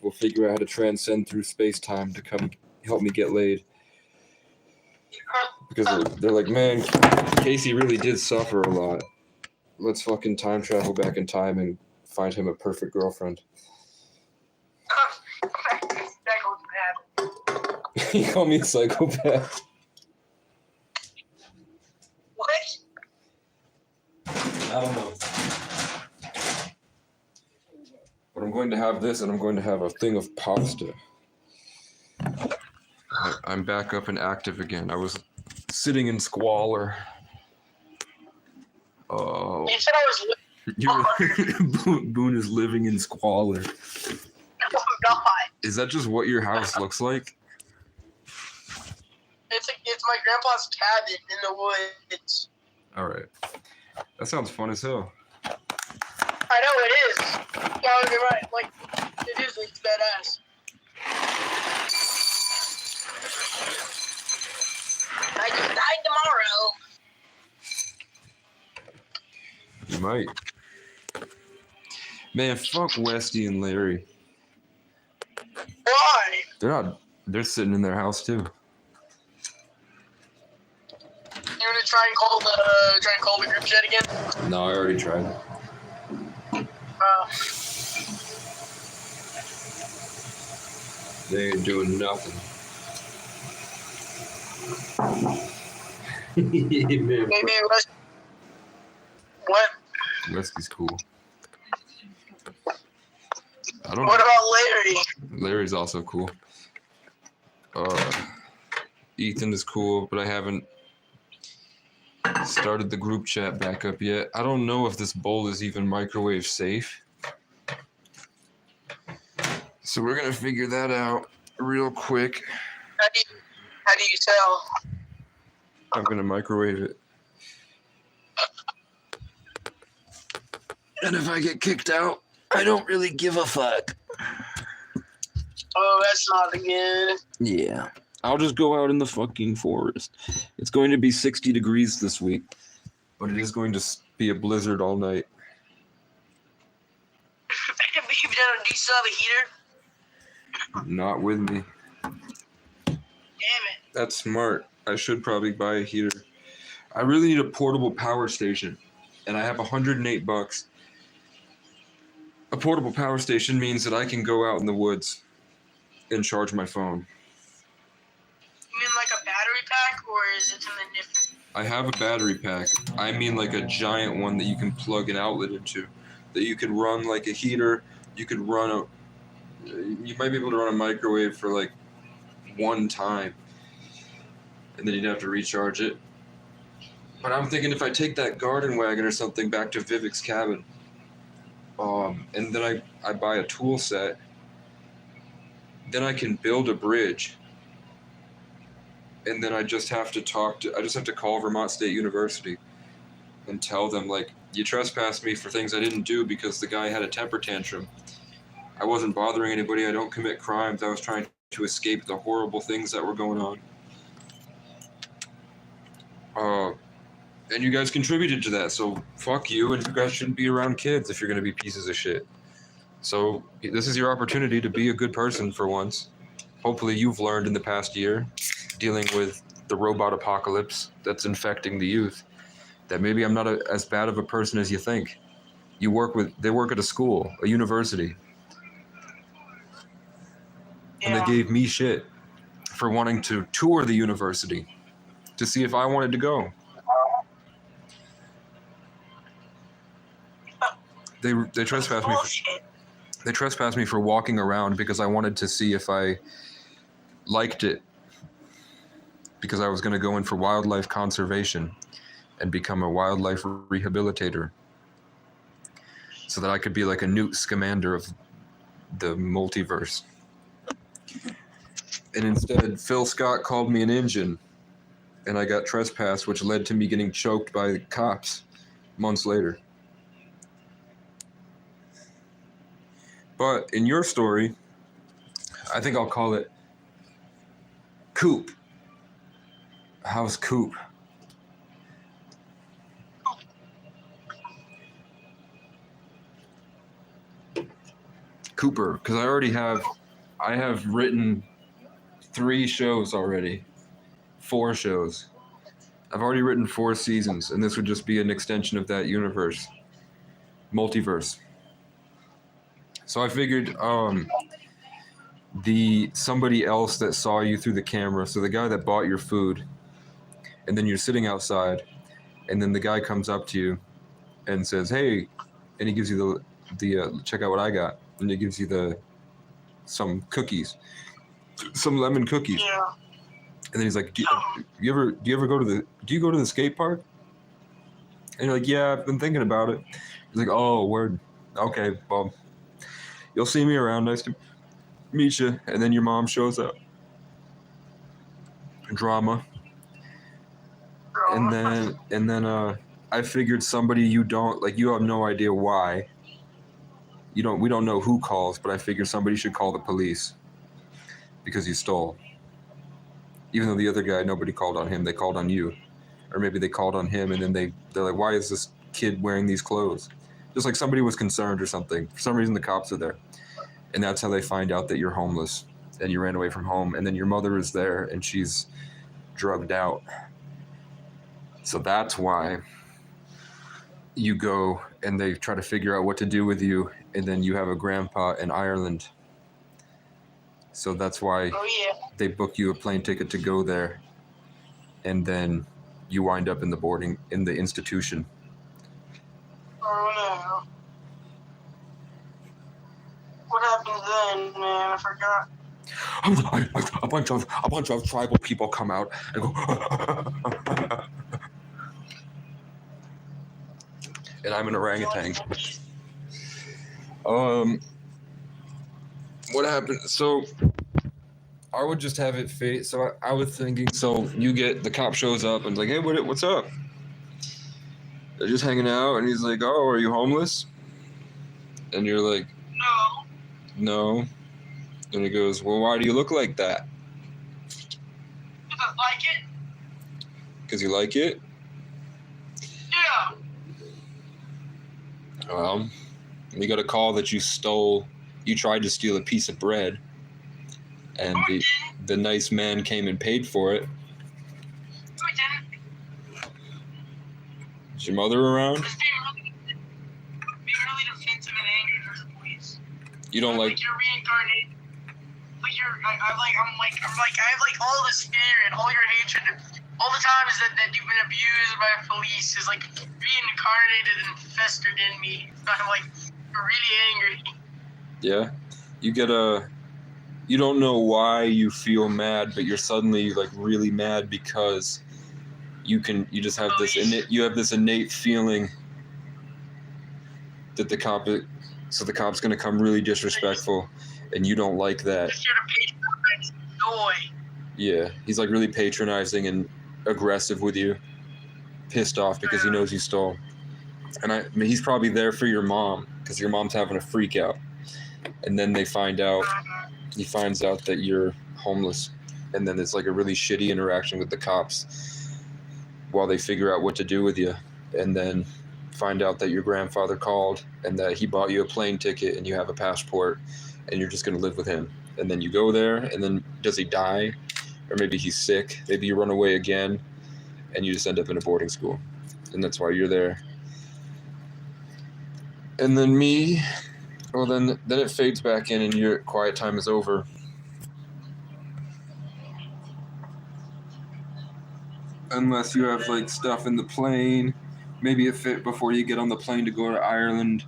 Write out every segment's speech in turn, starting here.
We'll figure out how to transcend through space-time to come help me get laid. Because they're like, man, Casey really did suffer a lot. Let's fucking time travel back in time and find him a perfect girlfriend. You call me a psychopath? What? I don't know. But I'm going to have this, and I'm going to have a thing of pasta. I'm back up and active again. I was sitting in squalor. Oh. You said I was Boone is living in squalor. Oh God. Is that just what your house looks like? It's my grandpa's cabin in the woods. All right. That sounds fun as hell. I know it is. Yeah, you're right. Like it is. It's badass. I just died tomorrow. You might. Man, fuck Westy and Larry. Why? They're sitting in their house too. You're gonna try and call the group chat again? No, I already tried. They ain't doing nothing. Man, Maybe what? Westy's cool. I don't What know. about Larry? Larry's also cool. Ethan is cool, but I haven't started the group chat back up yet. I don't know if this bowl is even microwave safe. So we're gonna figure that out real quick. How do you tell? I'm gonna microwave it. And if I get kicked out, I don't really give a fuck. Oh, that's not good. Yeah. I'll just go out in the fucking forest. It's going to be 60 degrees this week, but it is going to be a blizzard all night. Do you still have a heater? Not with me. Damn it. That's smart. I should probably buy a heater. I really need a portable power station, and I have $108. A portable power station means that I can go out in the woods and charge my phone. You mean like a battery pack, or is it something different? I have a battery pack. I mean like a giant one that you can plug an outlet into, that you could run like a heater. You could run you might be able to run a microwave for like one time, and then you'd have to recharge it. But I'm thinking if I take that garden wagon or something back to Vivek's cabin, and then I buy a tool set, then I can build a bridge. And then I just have to call Vermont State University and tell them, like, you trespassed me for things I didn't do because the guy had a temper tantrum. I wasn't bothering anybody. I don't commit crimes. I was trying to escape the horrible things that were going on. And you guys contributed to that, so fuck you, and you guys shouldn't be around kids if you're going to be pieces of shit. So this is your opportunity to be a good person for once. Hopefully you've learned in the past year, dealing with the robot apocalypse that's infecting the youth, that maybe I'm not as bad of a person as you think. They work at a school, a university. Yeah. And they gave me shit for wanting to tour the university to see if I wanted to go. They trespassed me. They trespassed me for walking around because I wanted to see if I liked it. Because I was going to go in for wildlife conservation and become a wildlife rehabilitator, so that I could be like a Newt Scamander of the multiverse. And instead, Phil Scott called me an engine, and I got trespassed, which led to me getting choked by cops months later. But in your story, I think I'll call it Coop. How's Coop? Cooper, because I have written 3 shows already, 4 shows. I've already written 4 seasons, and this would just be an extension of that universe, multiverse. So I figured, the somebody else that saw you through the camera, so the guy that bought your food, and then you're sitting outside, and then the guy comes up to you and says, "Hey," and he gives you the check out what I got, and he gives you some cookies, some lemon cookies, Yeah. and then he's like, do you ever go to the skate park?" And you're like, "Yeah, I've been thinking about it." He's like, "Oh, word, okay, well, you'll see me around. Nice to meet you." And then your mom shows up. Drama. And then I figured somebody you don't like, you have no idea why. We don't know who calls, but I figured somebody should call the police because you stole. Even though the other guy, nobody called on him, they called on you. Or maybe they called on him and then they're like, "Why is this kid wearing these clothes?" Just like somebody was concerned or something. For some reason the cops are there. And that's how they find out that you're homeless and you ran away from home, and then your mother is there and she's drugged out. So that's why you go and they try to figure out what to do with you, and then you have a grandpa in Ireland. So that's why they book you a plane ticket to go there, and then you wind up in the institution. Oh no. What happens then, man? I forgot. A bunch of tribal people come out and go, and I'm an orangutan. What happened? So I would just have it fade. So I was thinking. So the cop shows up and is like, "Hey, what's up?" They're just hanging out, and he's like, "Oh, are you homeless?" And you're like, "No." And he goes, "Well, why do you look like that?" Because I like it. Because you like it? Yeah. Well, we got a call that you tried to steal a piece of bread, and the nice man came and paid for it. No, I didn't. Is your mother around? Just being really defensive and angry towards the police. You don't like you're reincarnated. Like I have like all this fear and all your hatred, all the times that you've been abused by police is like reincarnated and festered in me. I'm like really angry. Yeah, you don't know why you feel mad, but you're suddenly like really mad because you just have this innate feeling that the cop's gonna come really disrespectful, and you don't like that. Just here to patronize joy. Yeah, he's like really patronizing and aggressive with you, pissed off because he knows you stole. And he's probably there for your mom because your mom's having a freak out. And then he finds out that you're homeless, and then it's like a really shitty interaction with the cops while they figure out what to do with you, and then find out that your grandfather called and that he bought you a plane ticket and you have a passport and you're just going to live with him. And then you go there, and then does he die? Or maybe he's sick. Maybe you run away again and you just end up in a boarding school, and that's why you're there. And then then it fades back in and your quiet time is over. Unless you have like stuff in the plane. Maybe it fit before you get on the plane to go to Ireland.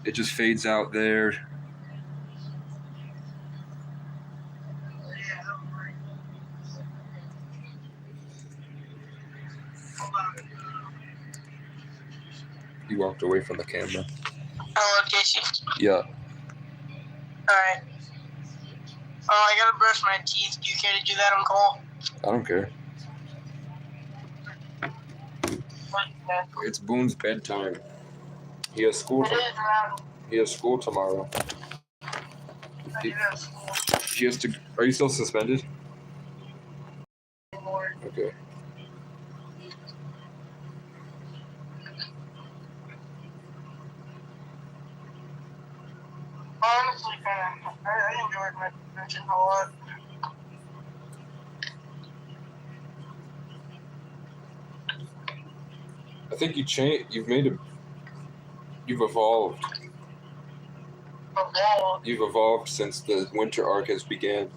It just fades out there. You walked away from the camera. Hello, Casey. Yeah. Alright. Oh, I gotta brush my teeth. Do you care to do that on call? I don't care. It's Boone's bedtime. He has school. He has school tomorrow. He has to. Are you still suspended? Okay. actually kind of, I enjoyed my convention a lot. I think you've evolved. Evolved. You've evolved since the winter arc has began.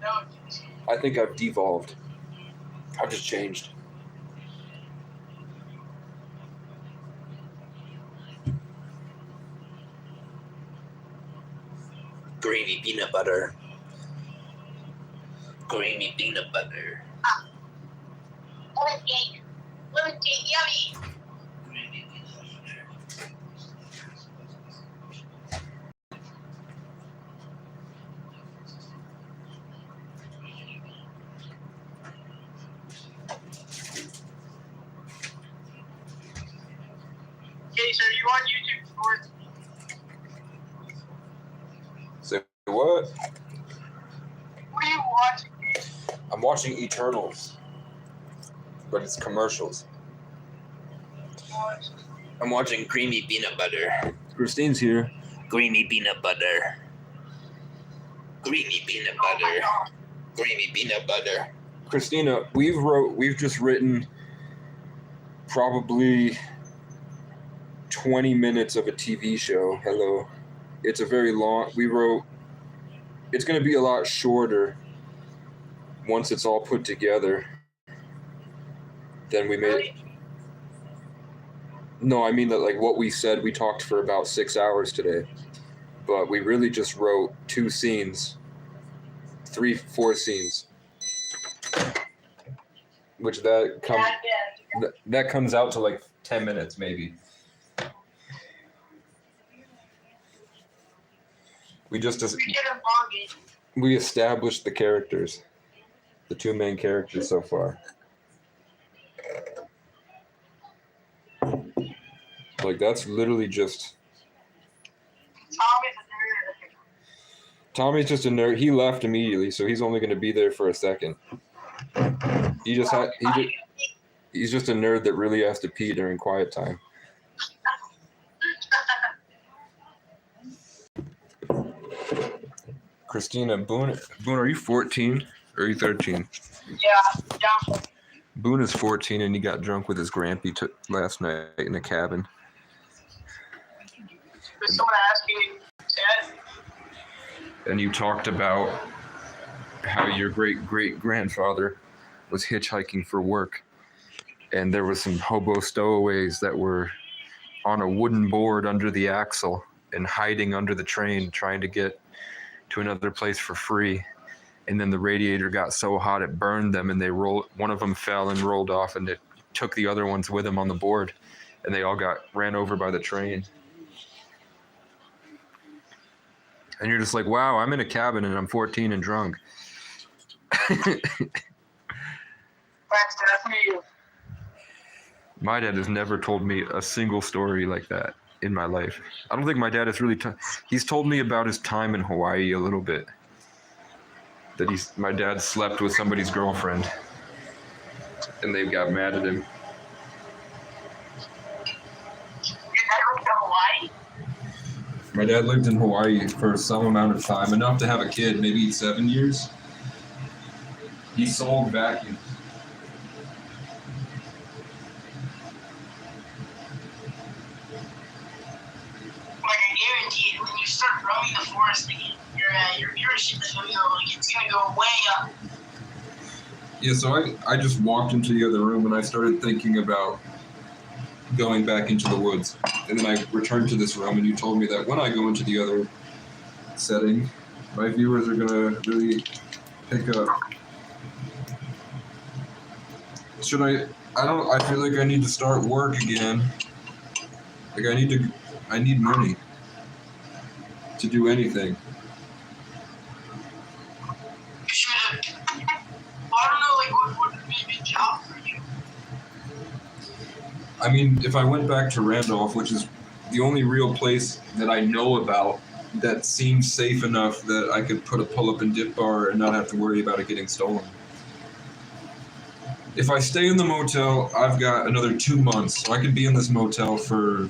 No, I think I've devolved. I've just changed. Creamy peanut butter. Creamy peanut butter. lemon cake, yummy. Okay, so you on YouTube Shorts? Say what? What are you watching? I'm watching Eternals, but it's commercials. I'm watching Creamy Peanut Butter. Christine's here. Creamy Peanut Butter. Creamy Peanut Butter. Creamy Peanut Butter. Christina, we've just written probably 20 minutes of a TV show. Hello. It's a very long, it's going to be a lot shorter once it's all put together than we made. No, I mean that like what we said, we talked for about 6 hours today, but we really just wrote 4 scenes, which that comes out to like 10 minutes maybe. We established the characters, the 2 main characters so far. Like that's literally just. Tommy's just a nerd. He left immediately, so he's only going to be there for a second. He's just a nerd that really has to pee during quiet time. Christina, Boone, are you 14 or are you 13? Yeah. Boone is 14 and he got drunk with his grampy last night in a cabin. Was someone asking Ted? And you talked about how your great-great-grandfather was hitchhiking for work. And there was some hobo stowaways that were on a wooden board under the axle and hiding under the train trying to get to another place for free. And then the radiator got so hot it burned them and one of them fell and rolled off and it took the other ones with him on the board and they all got ran over by the train. And you're just like, wow, I'm in a cabin and I'm 14 and drunk. That's definitely. My dad has never told me a single story like that in my life. I don't think my dad has really. He's told me about his time in Hawaii a little bit. That my dad slept with somebody's girlfriend, and they got mad at him. Your dad went to Hawaii? My dad lived in Hawaii for some amount of time, enough to have a kid, maybe 7 years. He sold vacuums. Like I guarantee it, when you start roaming the forest again, your viewership is gonna go it's gonna go way up. Yeah, so I just walked into the other room and I started thinking about going back into the woods. And then I returned to this room and you told me that when I go into the other setting, my viewers are gonna really pick up. I feel like I need to start work again. Like I need money to do anything. You should have, I don't know, like what would be a good job for you? I mean, if I went back to Randolph, which is the only real place that I know about that seems safe enough that I could put a pull-up and dip bar and not have to worry about it getting stolen. If I stay in the motel, I've got another 2 months. So I could be in this motel for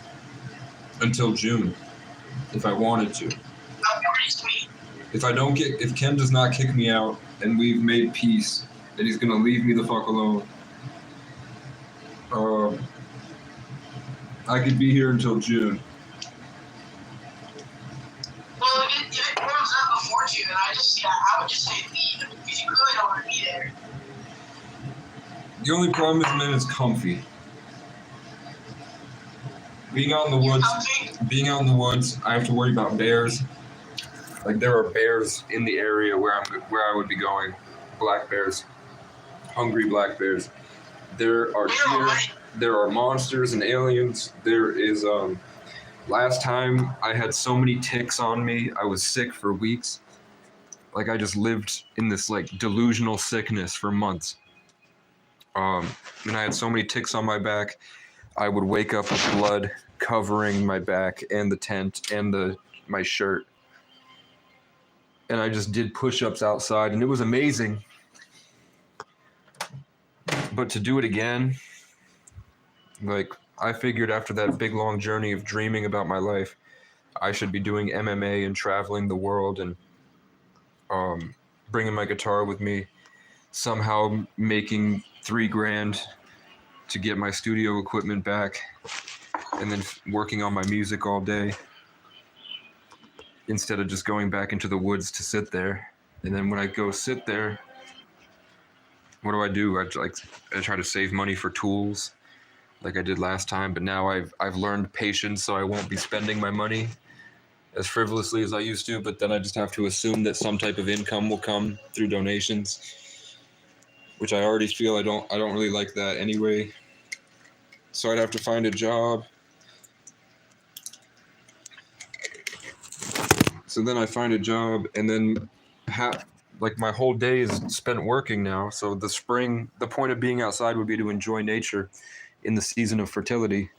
until June, if I wanted to. That'd be pretty sweet. If Ken does not kick me out and we've made peace, and he's gonna leave me the fuck alone, I could be here until June. Well, if it warms up before June, I would just say leave because you really don't want to be there. The only problem is, man, it's comfy. Being out in the woods, I have to worry about bears. Like, there are bears in the area where I would be going. Black bears. Hungry black bears. There are deer. There are monsters and aliens. There is, last time I had so many ticks on me, I was sick for weeks. Like, I just lived in this, like, delusional sickness for months. And I had so many ticks on my back, I would wake up with blood covering my back and the tent and my shirt. And I just did push-ups outside, and it was amazing. But to do it again, like, I figured after that big long journey of dreaming about my life, I should be doing MMA and traveling the world and bringing my guitar with me, somehow making $3,000 to get my studio equipment back, and then working on my music all day instead of just going back into the woods to sit there. And then when I go sit there, what do? I try to save money for tools like I did last time, but now I've learned patience, so I won't be spending my money as frivolously as I used to, but then I just have to assume that some type of income will come through donations, which I already feel I don't really like that anyway. So I'd have to find a job. So then I find a job, and then my whole day is spent working now. So the spring, the point of being outside would be to enjoy nature in the season of fertility.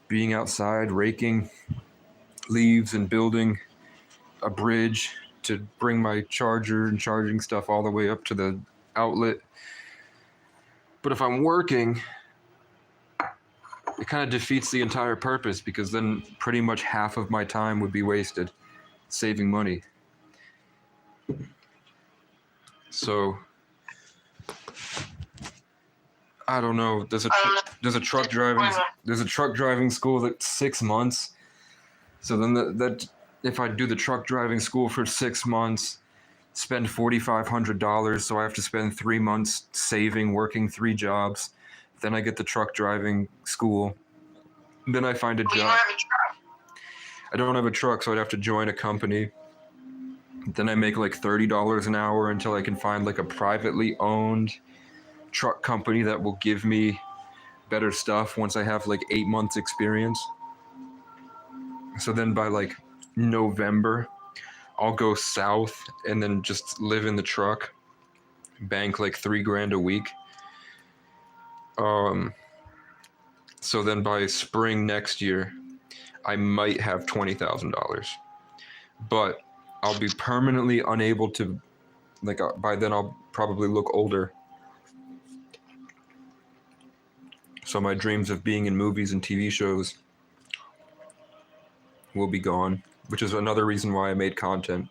Being outside, raking leaves and building a bridge to bring my charger and charging stuff all the way up to the outlet. But if I'm working, it kind of defeats the entire purpose, because then pretty much half of my time would be wasted saving money. So I don't know. There's a truck driving school that's 6 months. So then that if I do the truck driving school for 6 months, spend $4,500, so I have to spend 3 months saving, working 3 jobs. Then I get the truck driving school. Then I find a job. I don't have a truck, so I'd have to join a company. Then I make like $30 an hour until I can find like a privately owned truck company that will give me better stuff once I have like 8 months experience. So then by like November, I'll go south and then just live in the truck, bank like $3,000 a week. So then by spring next year, I might have $20,000, but I'll be permanently unable to, like, by then I'll probably look older. So my dreams of being in movies and TV shows will be gone, which is another reason why I made content.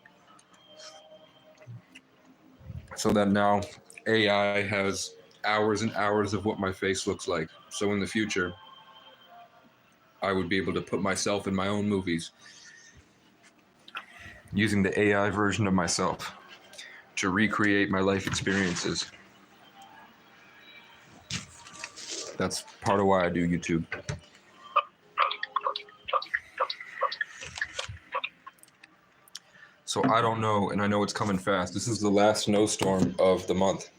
So that now AI has hours and hours of what my face looks like. So in the future, I would be able to put myself in my own movies using the AI version of myself to recreate my life experiences. That's part of why I do YouTube. So I don't know, and I know it's coming fast. This is the last snowstorm of the month.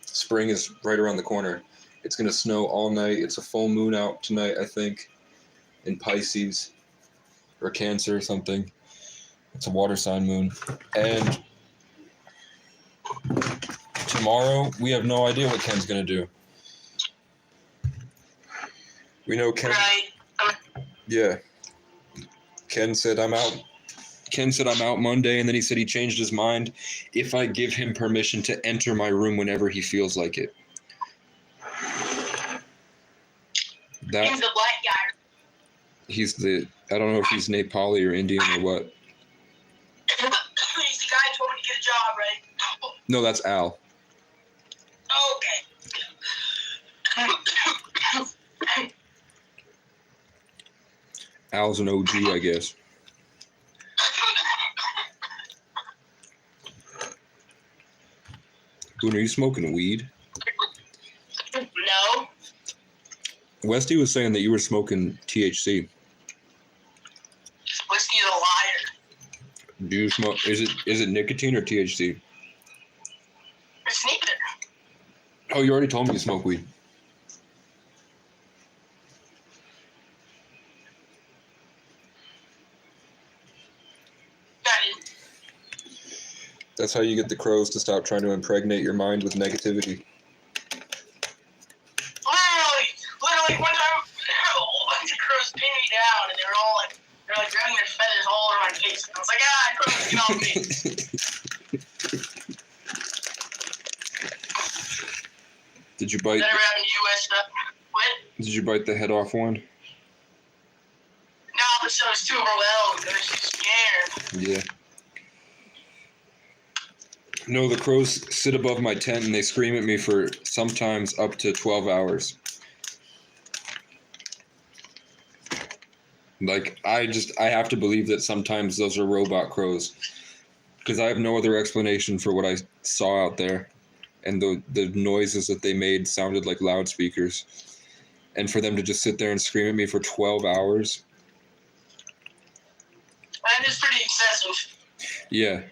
Spring is right around the corner. It's going to snow all night. It's a full moon out tonight, I think, in Pisces or Cancer or something. It's a water sign moon. And tomorrow, we have no idea what Ken's going to do. We know Ken. Right. Yeah. Ken said I'm out. Ken said I'm out Monday, and then he said he changed his mind if I give him permission to enter my room whenever he feels like it. That He's the black guy. he's the I don't know if he's Nepali or Indian or what. He's the guy who told me to get a job, right? No, that's Al. Okay. Al's an OG, I guess. Boone, are you smoking weed? No. Westy was saying that you were smoking THC. Whiskey's a liar. Do you smoke? Is it nicotine or THC? It's neither. Oh, you already told me you smoke weed. That's how you get the crows to stop trying to impregnate your mind with negativity. Literally, one time, a bunch of crows pinned me down, and they're grabbing their feathers all over my face. And I was like, crows, get off me. Did you bite? That ever happened to you, West? What? Did you bite the head off one? No, but I was too overwhelmed. I was too scared. Yeah. No, the crows sit above my tent and they scream at me for sometimes up to 12 hours. Like, I have to believe that sometimes those are robot crows. Because I have no other explanation for what I saw out there. And the noises that they made sounded like loudspeakers. And for them to just sit there and scream at me for 12 hours. That is pretty excessive. Yeah.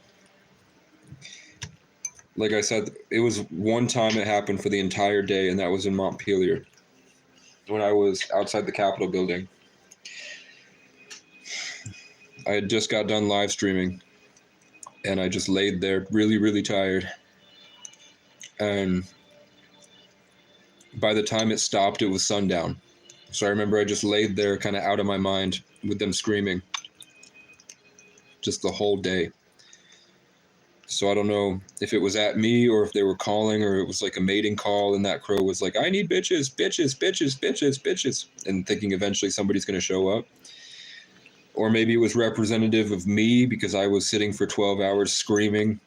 Like I said, it was one time it happened for the entire day, and that was in Montpelier when I was outside the Capitol building. I had just got done live streaming, and I just laid there really, really tired. And by the time it stopped, it was sundown. So I remember I just laid there kind of out of my mind with them screaming just the whole day. So I don't know if it was at me or if they were calling or it was like a mating call and that crow was like, I need bitches, bitches, bitches, bitches, bitches, and thinking eventually somebody's going to show up. Or maybe it was representative of me because I was sitting for 12 hours screaming.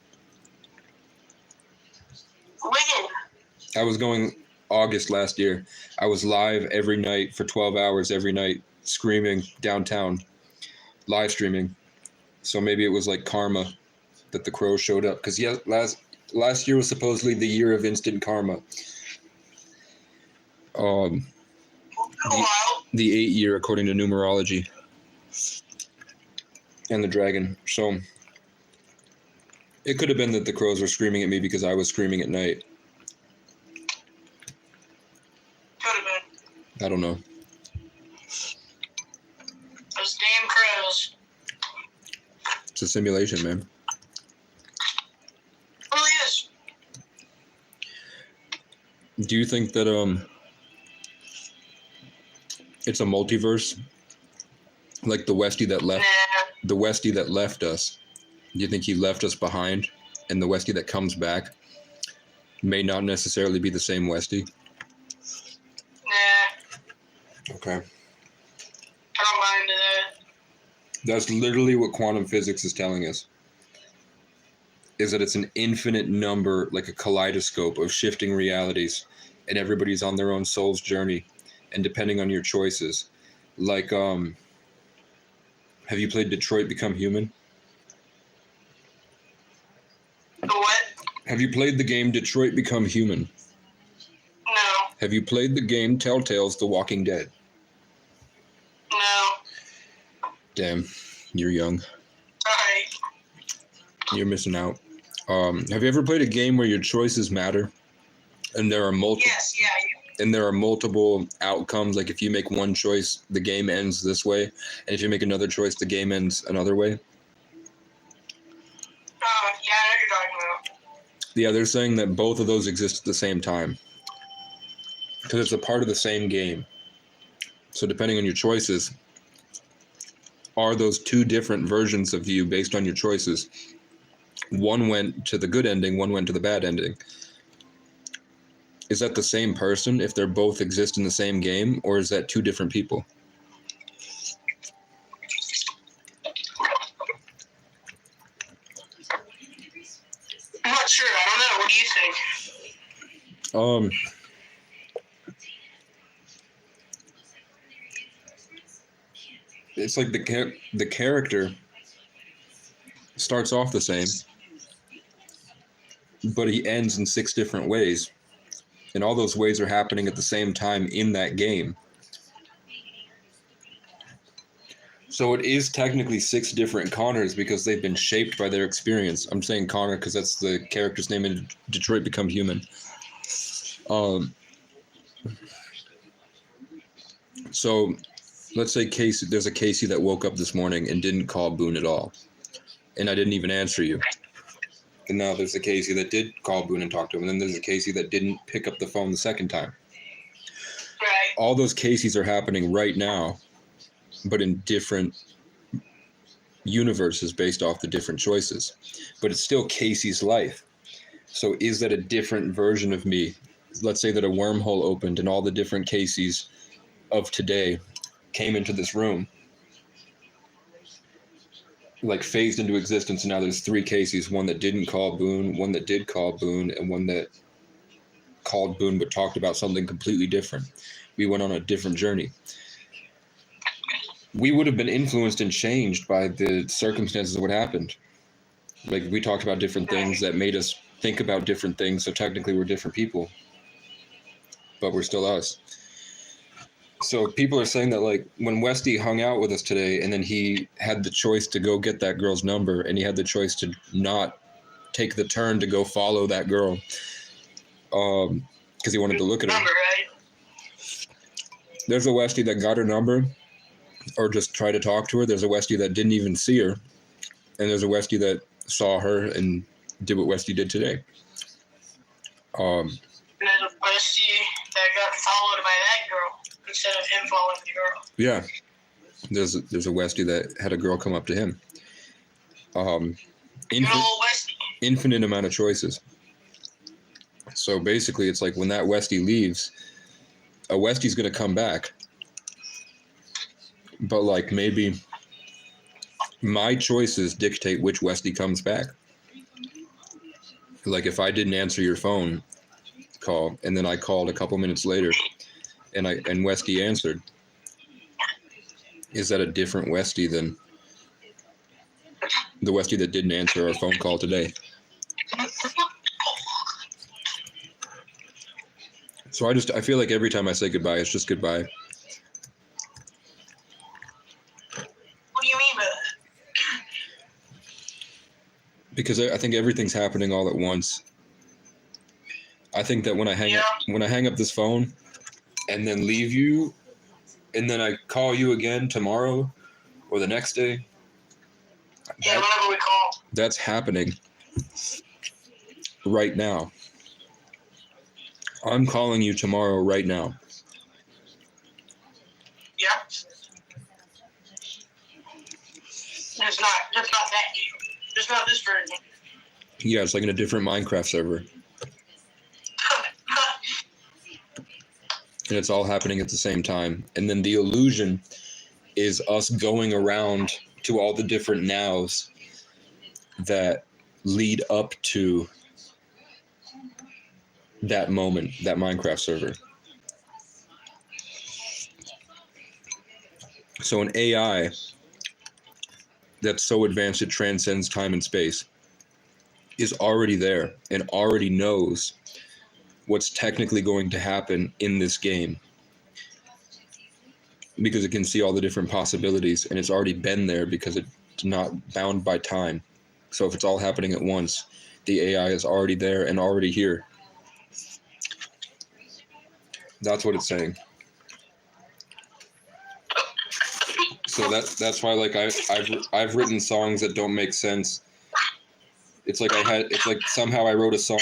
When? I was going August last year. I was live every night for 12 hours every night screaming downtown, live streaming. So maybe it was like karma that the crow showed up, because last year was supposedly the year of instant karma. The 8 year according to numerology and the dragon. So it could have been that the crows were screaming at me because I was screaming at night. Could have been. I don't know. Those damn crows. It's a simulation, man. Really is. Do you think that it's a multiverse? Like the Westie that left the Westie that left us. Do you think he left us behind and the Westie that comes back may not necessarily be the same Westie? Nah. Okay. I don't mind that. That's literally what quantum physics is telling us. Is that it's an infinite number, like a kaleidoscope of shifting realities, and everybody's on their own soul's journey, and depending on your choices. Like, have you played Detroit Become Human? The what? Have you played the game Detroit Become Human? No. Have you played the game Telltale's The Walking Dead? No. Damn, you're young. Sorry. You're missing out. Have you ever played a game where your choices matter? And there are multiple. Yes, yeah. And there are multiple outcomes. Like if you make one choice, the game ends this way, and if you make another choice, the game ends another way. Yeah, I know what you're talking about. Yeah, they're saying that both of those exist at the same time because it's a part of the same game. So depending on your choices, are those two different versions of you based on your choices? One went to the good ending, one went to the bad ending. is that the same person if they're both exist in the same game, or is that two different people? I'm not sure. I don't know. What do you think? It's like the character starts off the same, but he ends in 6 different ways, and all those ways are happening at the same time in that game. So it is technically 6 different Connors because they've been shaped by their experience. I'm saying Connor because that's the character's name in Detroit Become Human. So let's say Casey, there's a Casey that woke up this morning and didn't call Boone at all, and I didn't even answer you. And now there's a Casey that did call Boone and talk to him, and then there's a Casey that didn't pick up the phone the second time. Right. All those Caseys are happening right now, but in different universes based off the different choices. But it's still Casey's life. So is that a different version of me? Let's say that a wormhole opened and all the different Caseys of today came into this room, like phased into existence, and now there's 3 Caseys, one that didn't call Boone, one that did call Boone, and one that called Boone but talked about something completely different. We went on a different journey. We would have been influenced and changed by the circumstances of what happened. Like, we talked about different things that made us think about different things, so technically we're different people, but we're still us. So people are saying that, like, when Westy hung out with us today and then he had the choice to go get that girl's number and he had the choice to not take the turn to go follow that girl because he wanted to look at her. Right? There's a Westy that got her number or just tried to talk to her. There's a Westy that didn't even see her. And there's a Westy that saw her and did what Westy did today. And there's a Westy that got followed by that girl instead of him following the girl. Yeah. There's a Westy that had a girl come up to him. Infinite amount of choices. So basically, it's like when that Westy leaves, a Westy's going to come back. But, like, maybe my choices dictate which Westy comes back. Like, if I didn't answer your phone call and then I called a couple minutes later and Westy answered, is that a different Westy than the Westy that didn't answer our phone call today? So I feel like every time I say goodbye, it's just goodbye. What do you mean by that? Because I think everything's happening all at once. I think that when I hang up this phone and then leave you, and then I call you again tomorrow or the next day. Yeah, whenever we call. That's happening right now. I'm calling you tomorrow right now. Yeah. It's not that game. It's not this version. Yeah, it's like in a different Minecraft server. And it's all happening at the same time. And then the illusion is us going around to all the different nows that lead up to that moment, that Minecraft server. So an AI that's so advanced it transcends time and space is already there and already knows what's technically going to happen in this game because it can see all the different possibilities, and it's already been there because it's not bound by time. So if it's all happening at once, the AI is already there and already here. That's what it's saying. So that's why, like, I've written songs that don't make sense. It's like somehow I wrote a song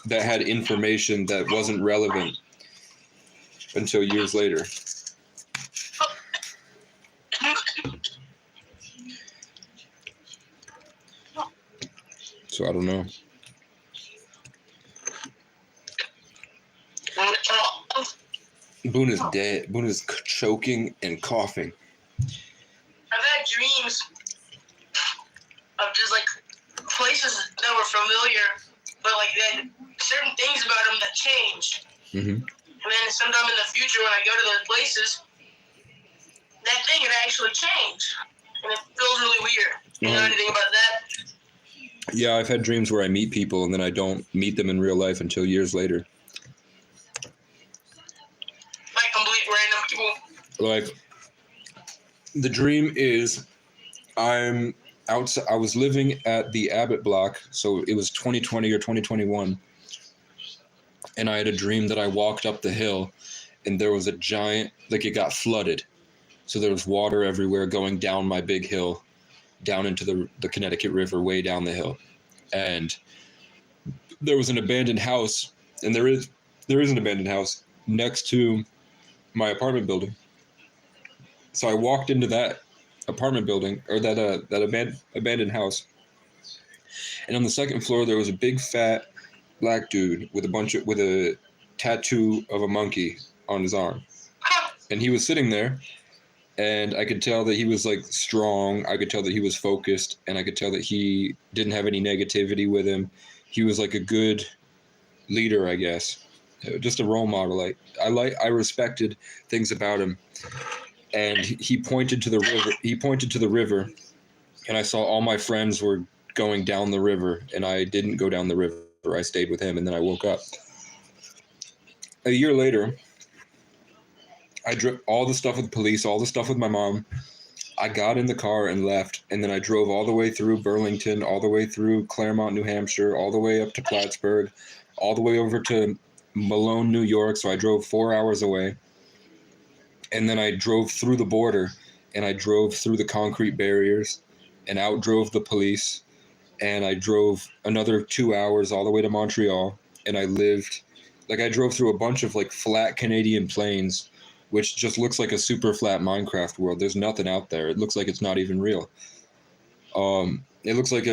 that had information that wasn't relevant until years later. So I don't know. Boone is dead. Boone is choking and coughing. I've had dreams of just like places that were familiar, but like they had certain things about them that changed. Mm-hmm. And then sometime in the future, when I go to those places, that thing can actually change, and it feels really weird. You know anything about that? Yeah, I've had dreams where I meet people and then I don't meet them in real life until years later. Like complete random people. Like, the dream is I'm outside. I was living at the Abbott block, so it was 2020 or 2021, and I had a dream that I walked up the hill, and there was a giant, like it got flooded, so there was water everywhere going down my big hill, down into the Connecticut River, way down the hill, and there was an abandoned house, and there is an abandoned house next to my apartment building. So I walked into that apartment building, or that abandoned house, and on the second floor there was a big fat black dude with a tattoo of a monkey on his arm, and he was sitting there, and I could tell that he was like strong. I could tell that he was focused, and I could tell that he didn't have any negativity with him. He was like a good leader, I guess, just a role model. I respected things about him. And he pointed to the river. He pointed to the river, and I saw all my friends were going down the river, and I didn't go down the river. I stayed with him, and then I woke up. A year later, I drove all the stuff with the police, all the stuff with my mom. I got in the car and left, and then I drove all the way through Burlington, all the way through Claremont, New Hampshire, all the way up to Plattsburgh, all the way over to Malone, New York. So I drove 4 hours away. And then I drove through the border, and I drove through the concrete barriers and outdrove the police. And I drove another 2 hours all the way to Montreal. And I drove through a bunch of like flat Canadian plains, which just looks like a super flat Minecraft world. There's nothing out there. It looks like it's not even real. It looks like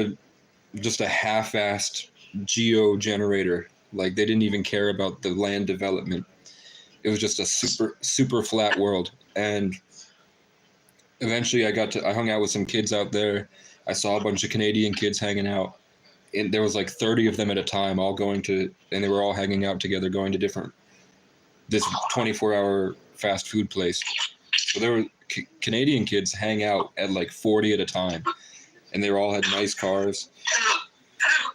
just a half-assed geo generator. Like they didn't even care about the land development. It was just a super flat world. And eventually I hung out with some kids out there. I saw a bunch of Canadian kids hanging out. And there was like 30 of them at a time, and they were all hanging out together, going to this 24-hour fast food place. So there were Canadian kids hang out at like 40 at a time, and they all had nice cars.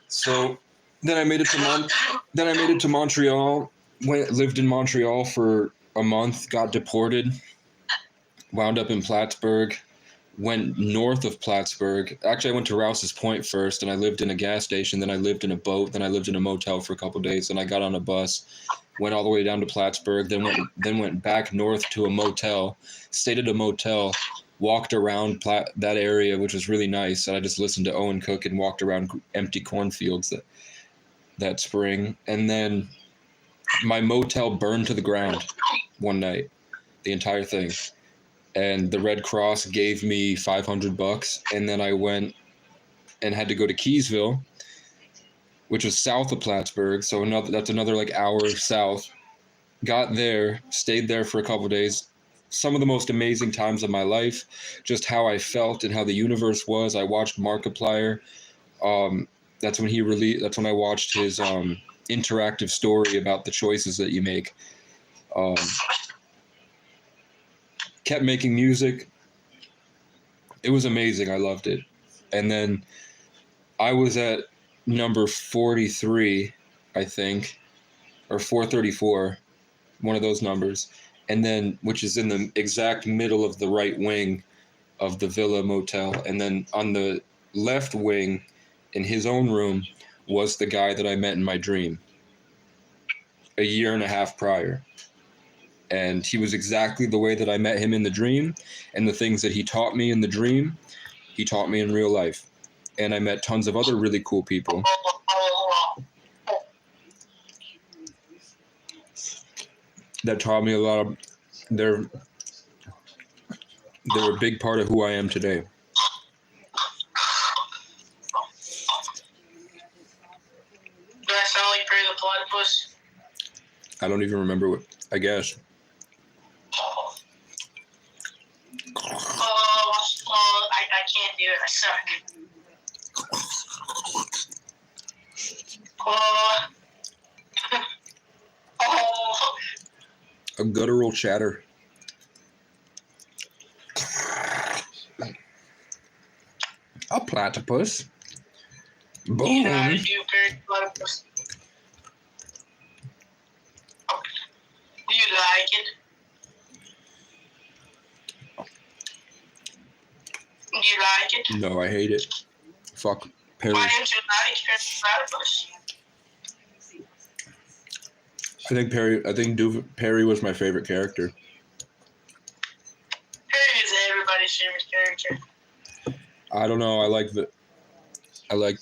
So then I made it to Montreal. Lived in Montreal for a month, got deported, wound up in Plattsburgh, went north of Plattsburgh. Actually, I went to Rouse's Point first, and I lived in a gas station. Then I lived in a boat. Then I lived in a motel for a couple of days. Then I got on a bus, went all the way down to Plattsburgh. Then went back north to a motel, stayed at a motel, walked around that area, which was really nice. And I just listened to Owen Cook and walked around empty cornfields that spring. And then my motel burned to the ground one night, the entire thing. And the Red Cross gave me $500, and then I went and had to go to Keysville, which was south of Plattsburgh, so that's another like hour south. Got there, stayed there for a couple of days. Some of the most amazing times of my life, just how I felt and how the universe was. I watched Markiplier. That's when I watched his interactive story about the choices that you make. Kept making music. It was amazing. I loved it. And then I was at number 43, I think, or 434, one of those numbers. And then, which is in the exact middle of the right wing of the Villa Motel. And then on the left wing, in his own room, was the guy that I met in my dream a year and a half prior. And he was exactly the way that I met him in the dream, and the things that he taught me in the dream, he taught me in real life. And I met tons of other really cool people. That taught me a lot of, they're a big part of who I am today. Do I sound like Perry the Platypus? I don't even remember I guess. I suck. Oh. Oh. A guttural chatter. A platypus. Boom. You know how to do platypus. Do you like it? Do you like it? No, I hate it. Fuck Perry. Why don't you like platypus? I think Perry was my favorite character. Perry is everybody's favorite character. I don't know. I like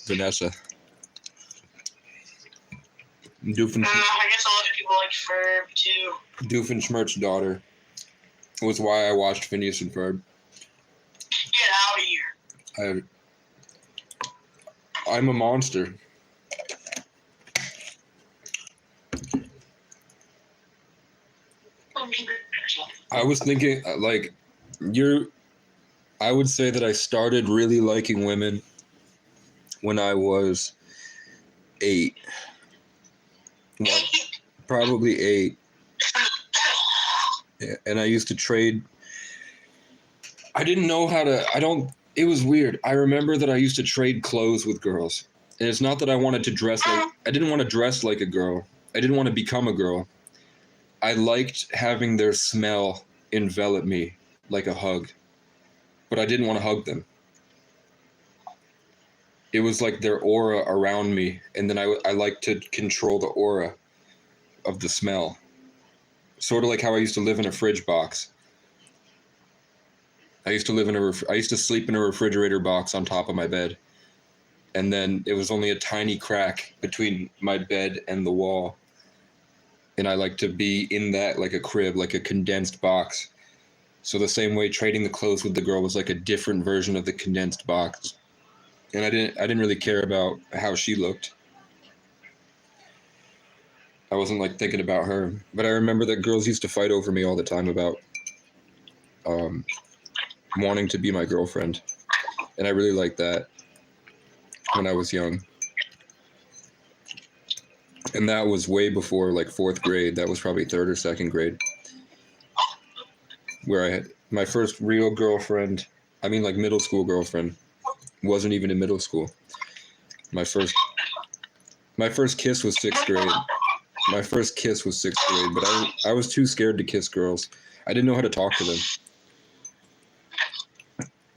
Vanessa. I guess a lot of people like Ferb too. Doofenshmirtz's daughter was why I watched Phineas and Ferb. Get out of here. I'm a monster. I was thinking, like, I would say that I started really liking women when I was 8. Well, probably 8. Yeah, and I used to trade. I didn't know how to, it was weird. I remember that I used to trade clothes with girls. And it's not that I wanted to dress like, I didn't want to dress like a girl. I didn't want to become a girl. I liked having their smell envelop me like a hug, but I didn't want to hug them. It was like their aura around me, and then I liked to control the aura of the smell. Sort of like how I used to live in a fridge box. I used to sleep in a refrigerator box on top of my bed, and then it was only a tiny crack between my bed and the wall. And I like to be in that like a crib, like a condensed box. So the same way trading the clothes with the girl was like a different version of the condensed box. And I didn't really care about how she looked. I wasn't like thinking about her. But I remember that girls used to fight over me all the time about wanting to be my girlfriend. And I really liked that when I was young. And that was way before like 4th grade. That was probably 3rd or 2nd grade. Where I had my first real girlfriend, like middle school girlfriend, wasn't even in middle school. My first kiss was 6th grade. My first kiss was 6th grade, but I was too scared to kiss girls. I didn't know how to talk to them.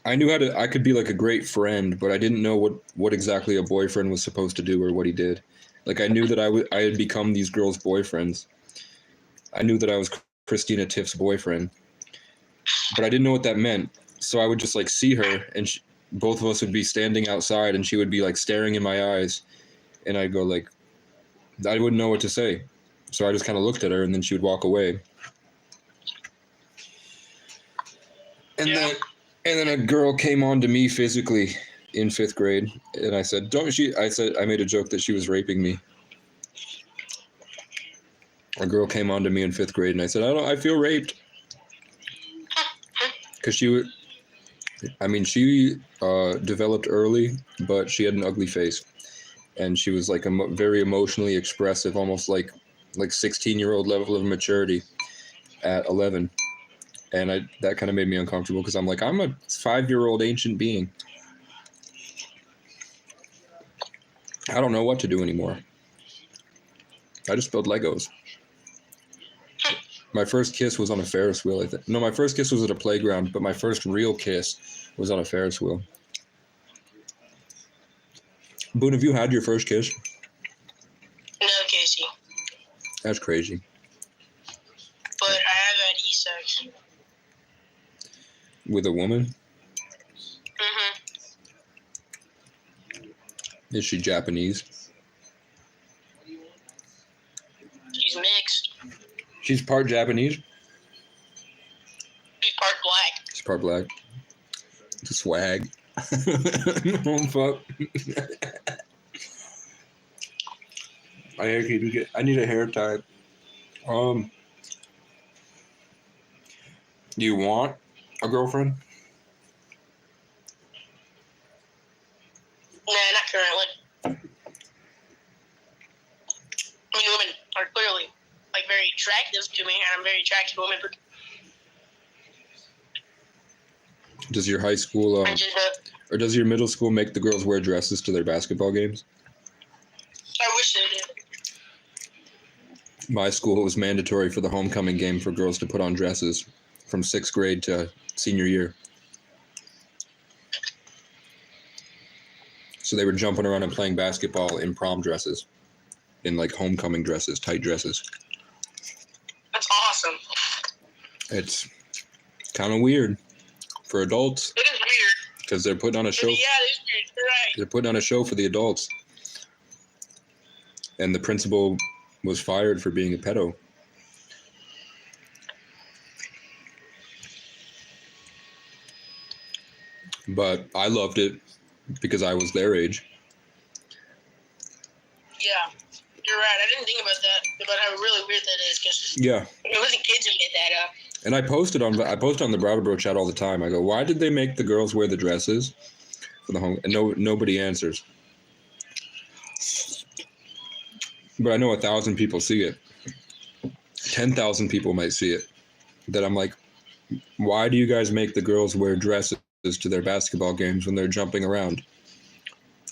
I could be like a great friend, but I didn't know what exactly a boyfriend was supposed to do or what he did. Like I knew that I had become these girls' boyfriends. I knew that I was Christina Tiff's boyfriend, but I didn't know what that meant. So I would just like see her, and both of us would be standing outside, and she would be like staring in my eyes, and I'd go like, I wouldn't know what to say. So I just kind of looked at her, and then she would walk away. And then a girl came on to me physically in 5th grade, and I said, I made a joke that she was raping me. A girl came on to me in 5th grade, and I said, I feel raped. Because she developed early, but she had an ugly face. And she was like very emotionally expressive, almost like 16-year-old level of maturity at 11. And that kind of made me uncomfortable because I'm like, I'm a 5-year-old ancient being. I don't know what to do anymore. I just build Legos. My first kiss was on a Ferris wheel, I think. No, my first kiss was at a playground, but my first real kiss was on a Ferris wheel. Boone, have you had your first kiss? No, Casey. That's crazy. But I have had e-sex. With a woman? Mm-hmm. Is she Japanese? She's mixed. She's part Japanese? She's part black. She's part black. It's a swag. Oh, fuck. I need a hair tie. Do you want a girlfriend? Nah, not currently. I mean, women are clearly like very attractive to me, and I'm very attracted to women. But Does your high school I just, or does your middle school make the girls wear dresses to their basketball games? I wish they did. My school, it was mandatory for the homecoming game for girls to put on dresses from 6th grade to senior year. So they were jumping around and playing basketball in prom dresses, in like homecoming dresses, tight dresses. That's awesome. It's kind of weird for adults It is weird. because they're putting on a show. Yeah, it is weird. You're right. They're putting on a show for the adults. And the principal was fired for being a pedo. But I loved it because I was their age. Yeah, you're right. I didn't think about that, about how really weird that is. Cause Yeah. it wasn't kids who made that up. And I posted on the Bravo Bro chat all the time. I go, why did they make the girls wear the dresses for the home? And nobody answers. But I know 1,000 people see it. 10,000 people might see it. That I'm like, why do you guys make the girls wear dresses to their basketball games when they're jumping around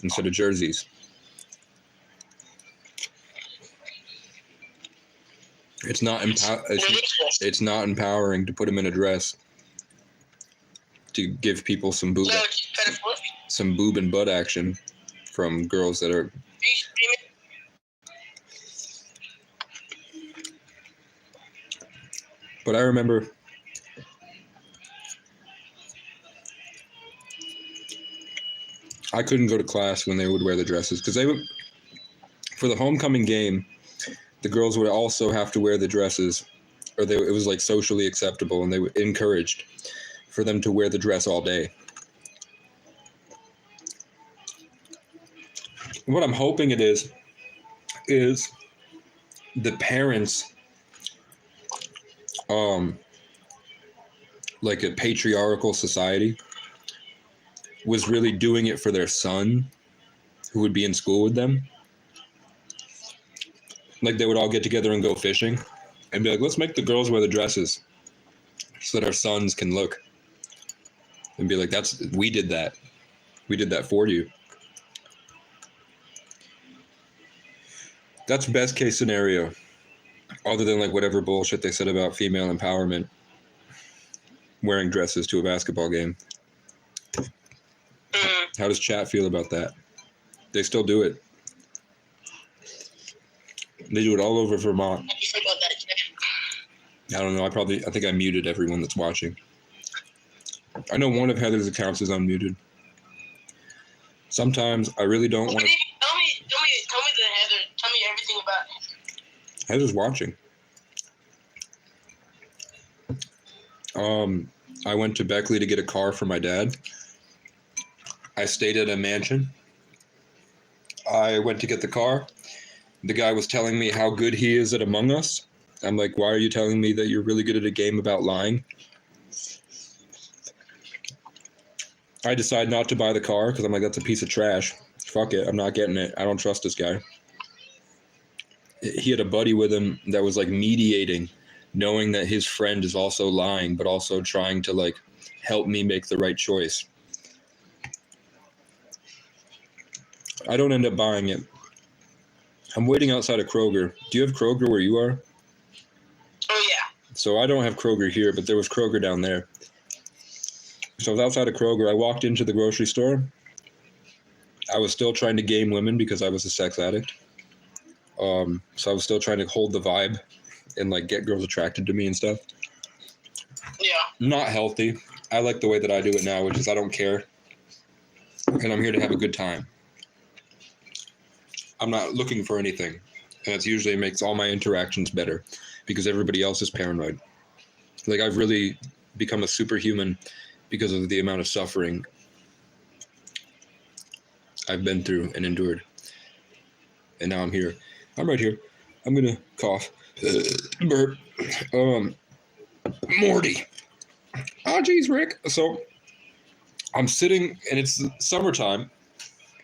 instead of jerseys? It's not it's not empowering to put them in a dress to give people some boob and butt action from girls that are. But I remember I couldn't go to class when they would wear the dresses because they would, for the homecoming game, the girls would also have to wear the dresses, or it was like socially acceptable, and they were encouraged for them to wear the dress all day. What I'm hoping it is the parents, like a patriarchal society, was really doing it for their son who would be in school with them. Like they would all get together and go fishing and be like, let's make the girls wear the dresses so that our sons can look and be like, we did that for you. That's best case scenario, other than like whatever bullshit they said about female empowerment, wearing dresses to a basketball game. How does chat feel about that? They still do it. They do it all over Vermont. How do you feel about that? I don't know. I think I muted everyone that's watching. I know one of Heather's accounts is unmuted. Sometimes I really don't want to. Tell me Heather. Tell me everything about it. Heather's watching. I went to Beckley to get a car for my dad. I stayed at a mansion. I went to get the car. The guy was telling me how good he is at Among Us. I'm like, why are you telling me that you're really good at a game about lying? I decide not to buy the car because I'm like, that's a piece of trash. Fuck it. I'm not getting it. I don't trust this guy. He had a buddy with him that was like mediating, knowing that his friend is also lying, but also trying to like help me make the right choice. I don't end up buying it. I'm waiting outside of Kroger. Do you have Kroger where you are? Oh, yeah. So I don't have Kroger here, but there was Kroger down there. So I was outside of Kroger. I walked into the grocery store. I was still trying to game women because I was a sex addict. So I was still trying to hold the vibe and like get girls attracted to me and stuff. Yeah. Not healthy. I like the way that I do it now, which is I don't care. And I'm here to have a good time. I'm not looking for anything. And it usually makes all my interactions better because everybody else is paranoid. Like I've really become a superhuman because of the amount of suffering I've been through and endured. And now I'm here. I'm right here. I'm going to cough. Burp. Morty. Oh, geez, Rick. So I'm sitting, and it's summertime.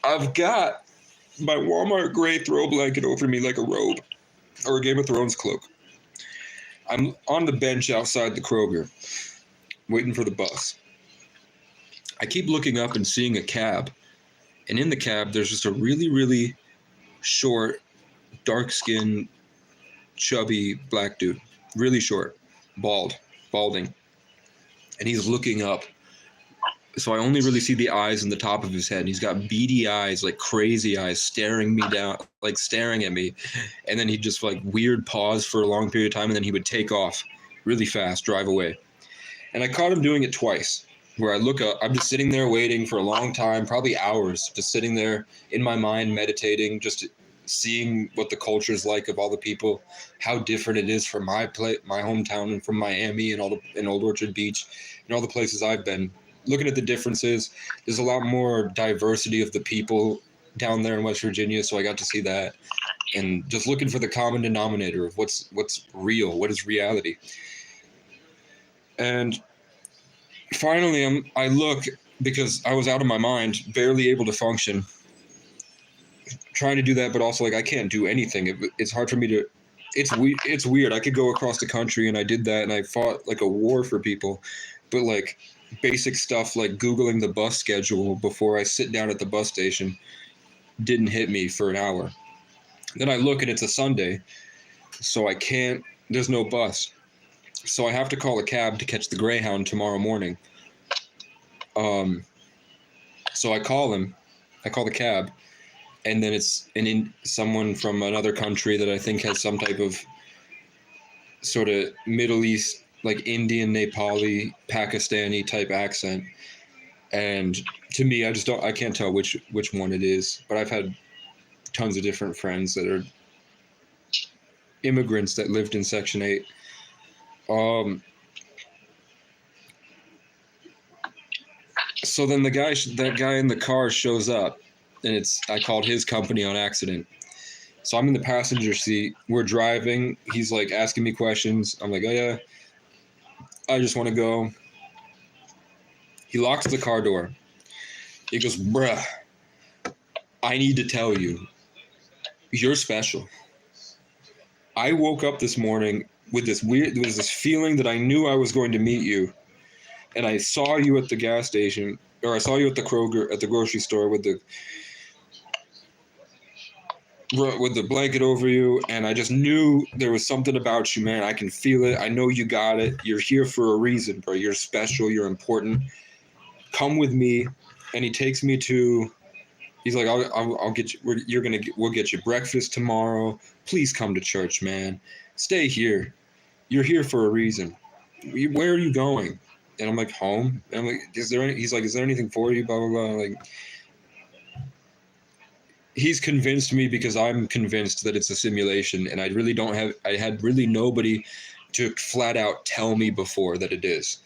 I've got my Walmart gray throw blanket over me like a robe or a Game of Thrones cloak. I'm on the bench outside the Kroger, waiting for the bus. I keep looking up and seeing a cab, and in the cab there's just a really, really short, dark-skinned, chubby black dude, really short, balding, and he's looking up. So I only really see the eyes and the top of his head. And he's got beady eyes, like crazy eyes, staring me down, like staring at me. And then he'd just like weird pause for a long period of time, and then he would take off really fast, drive away. And I caught him doing it twice, where I look up, I'm just sitting there waiting for a long time, probably hours, just sitting there in my mind, meditating, just seeing what the culture is like of all the people, how different it is from my hometown and from Miami and and Old Orchard Beach and all the places I've been. Looking at the differences, there's a lot more diversity of the people down there in West Virginia, so I got to see that, and just looking for the common denominator of what's real, what is reality. And finally, I look, because I was out of my mind, barely able to function, trying to do that, but also like I can't do anything. It's hard for me to. It's weird. I could go across the country, and I did that, and I fought like a war for people, but like basic stuff like Googling the bus schedule before I sit down at the bus station didn't hit me for an hour. Then I look and it's a Sunday, so I can't, there's no bus. So I have to call a cab to catch the Greyhound tomorrow morning. So I call the cab, and then it's someone from another country that I think has some type of sort of Middle East, like Indian, Nepali, Pakistani type accent. And to me, I can't tell which one it is, but I've had tons of different friends that are immigrants that lived in Section 8. So then that guy in the car shows up, and I called his company on accident. So I'm in the passenger seat. We're driving. He's like asking me questions. I'm like, oh yeah, I just want to go. He locks the car door. He goes, bruh, I need to tell you, you're special. I woke up this morning with this feeling that I knew I was going to meet you. And I saw you at the gas station, or I saw you at the Kroger, at the grocery store with the blanket over you, and I just knew there was something about you, man. I can feel it. I know you got it. You're here for a reason, bro. You're special. You're important. Come with me. And he takes me to. He's like, I'll get you. We'll get you breakfast tomorrow. Please come to church, man. Stay here. You're here for a reason. Where are you going? And I'm like, home. And I'm like, he's like, is there anything for you? Blah blah blah. Like. He's convinced me because I'm convinced that it's a simulation, and I had really nobody to flat out tell me before that it is.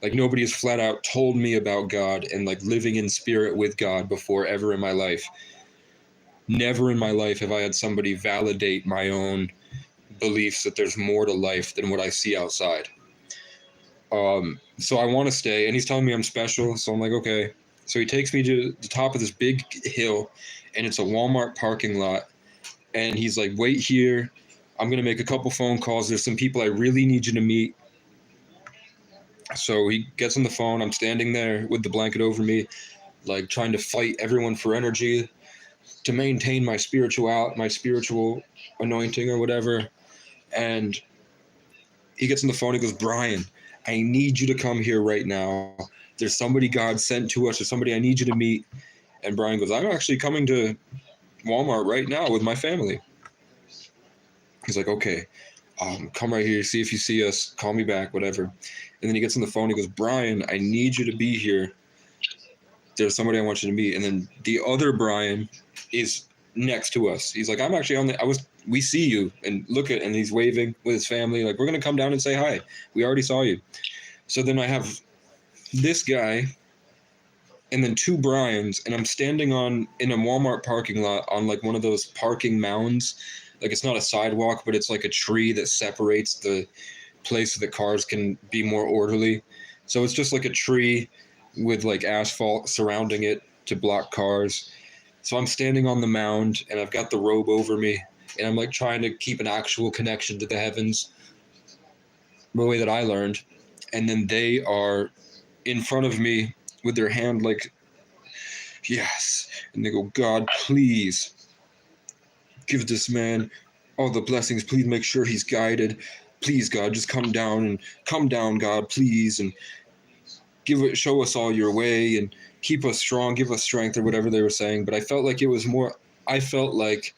Like, nobody has flat out told me about God and like living in spirit with God before ever in my life. Never in my life have I had somebody validate my own beliefs that there's more to life than what I see outside. So I want to stay, and he's telling me I'm special, so I'm like, okay. So he takes me to the top of this big hill, and it's a Walmart parking lot. And he's like, wait here. I'm going to make a couple phone calls. There's some people I really need you to meet. So he gets on the phone. I'm standing there with the blanket over me, like trying to fight everyone for energy to maintain my spiritual anointing or whatever. And he gets on the phone. He goes, Brian, I need you to come here right now. There's somebody God sent to us, or somebody I need you to meet. And Brian goes, I'm actually coming to Walmart right now with my family. He's like, okay, come right here. See if you see us. Call me back, whatever. And then he gets on the phone. He goes, Brian, I need you to be here. There's somebody I want you to meet. And then the other Brian is next to us. He's like, I'm actually we see you, and and he's waving with his family. Like, we're going to come down and say hi. We already saw you. So then I have this guy and then two Brians, and I'm standing in a Walmart parking lot on like one of those parking mounds. Like, it's not a sidewalk, but it's like a tree that separates the place so that cars can be more orderly. So it's just like a tree with like asphalt surrounding it to block cars. So I'm standing on the mound and I've got the robe over me and I'm like trying to keep an actual connection to the heavens the way that I learned. And then they are in front of me with their hand like, yes. And they go, God, please give this man all the blessings. Please make sure he's guided. Please, God, just come down, God, please, and show us all your way and keep us strong, give us strength, or whatever they were saying. But I felt like I felt like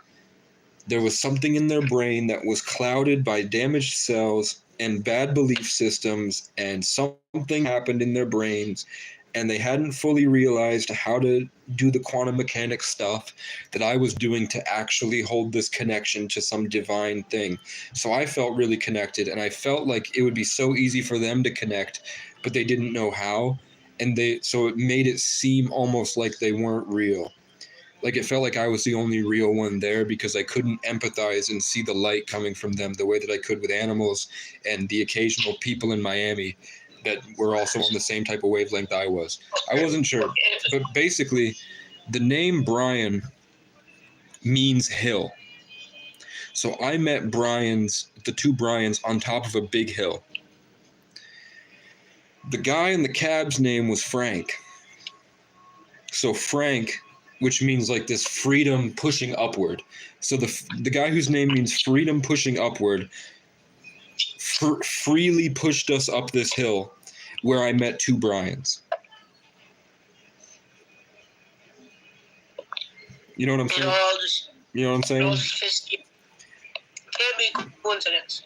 there was something in their brain that was clouded by damaged cells and bad belief systems, and something happened in their brains, and they hadn't fully realized how to do the quantum mechanics stuff that I was doing to actually hold this connection to some divine thing. So I felt really connected, and I felt like it would be so easy for them to connect, but they didn't know how, and so it made it seem almost like they weren't real. Like it felt like I was the only real one there because I couldn't empathize and see the light coming from them the way that I could with animals and the occasional people in Miami that were also on the same type of wavelength I was. I wasn't sure. But basically, the name Brian means hill. So I met the two Brians on top of a big hill. The guy in the cab's name was Frank. So Frank, which means like this freedom pushing upward. So the guy whose name means freedom pushing upward freely pushed us up this hill where I met two Bryans. You know what I'm saying? You know what I'm saying? Can't be coincidence.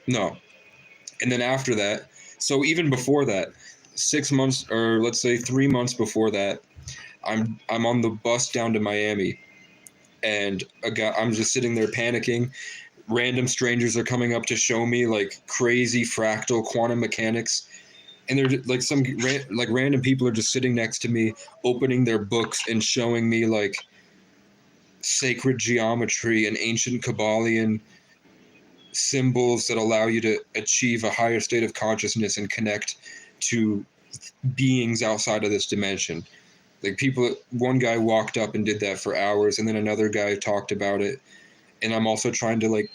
No. And then after that, so even before that, 6 months, or let's say 3 months before that, I'm on the bus down to Miami, and I'm just sitting there panicking. Random strangers are coming up to show me like crazy fractal quantum mechanics, and they're like random people are just sitting next to me, opening their books and showing me like sacred geometry and ancient Kabbalion symbols that allow you to achieve a higher state of consciousness and connect to beings outside of this dimension. Like one guy walked up and did that for hours, and then another guy talked about it. And I'm also trying to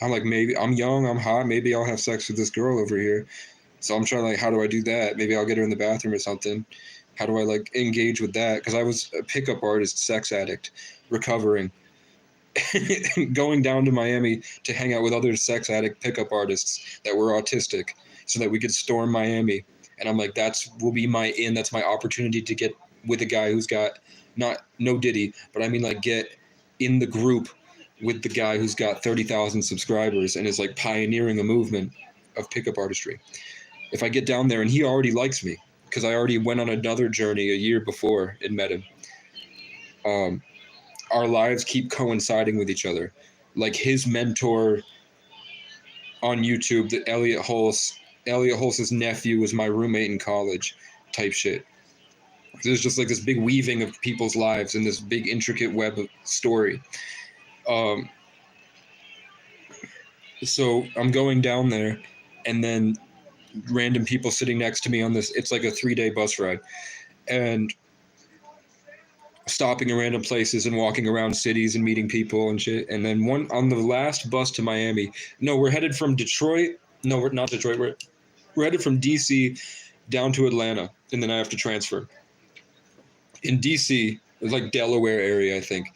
I'm like, maybe I'm young, I'm hot, maybe I'll have sex with this girl over here. So I'm trying how do I do that? Maybe I'll get her in the bathroom or something. How do I engage with that? Because I was a pickup artist, sex addict, recovering. Going down to Miami to hang out with other sex addict pickup artists that were autistic so that we could storm Miami. And I'm like, will be that's my opportunity to get with a guy who's got no Diddy, but I mean get in the group with the guy who's got 30,000 subscribers and is pioneering a movement of pickup artistry. If I get down there and he already likes me because I already went on another journey a year before and met him. Our lives keep coinciding with each other. Like his mentor on YouTube, that Elliot Hulse's nephew was my roommate in college type shit. There's just this big weaving of people's lives in this big intricate web of story. So I'm going down there, and then random people sitting next to me on this, it's like a 3-day bus ride, and stopping in random places and walking around cities and meeting people and shit. And then on the last bus to Miami, we're headed from Detroit. No, we're not Detroit. We're headed from DC down to Atlanta, and then I have to transfer. In DC, it's Delaware area, I think.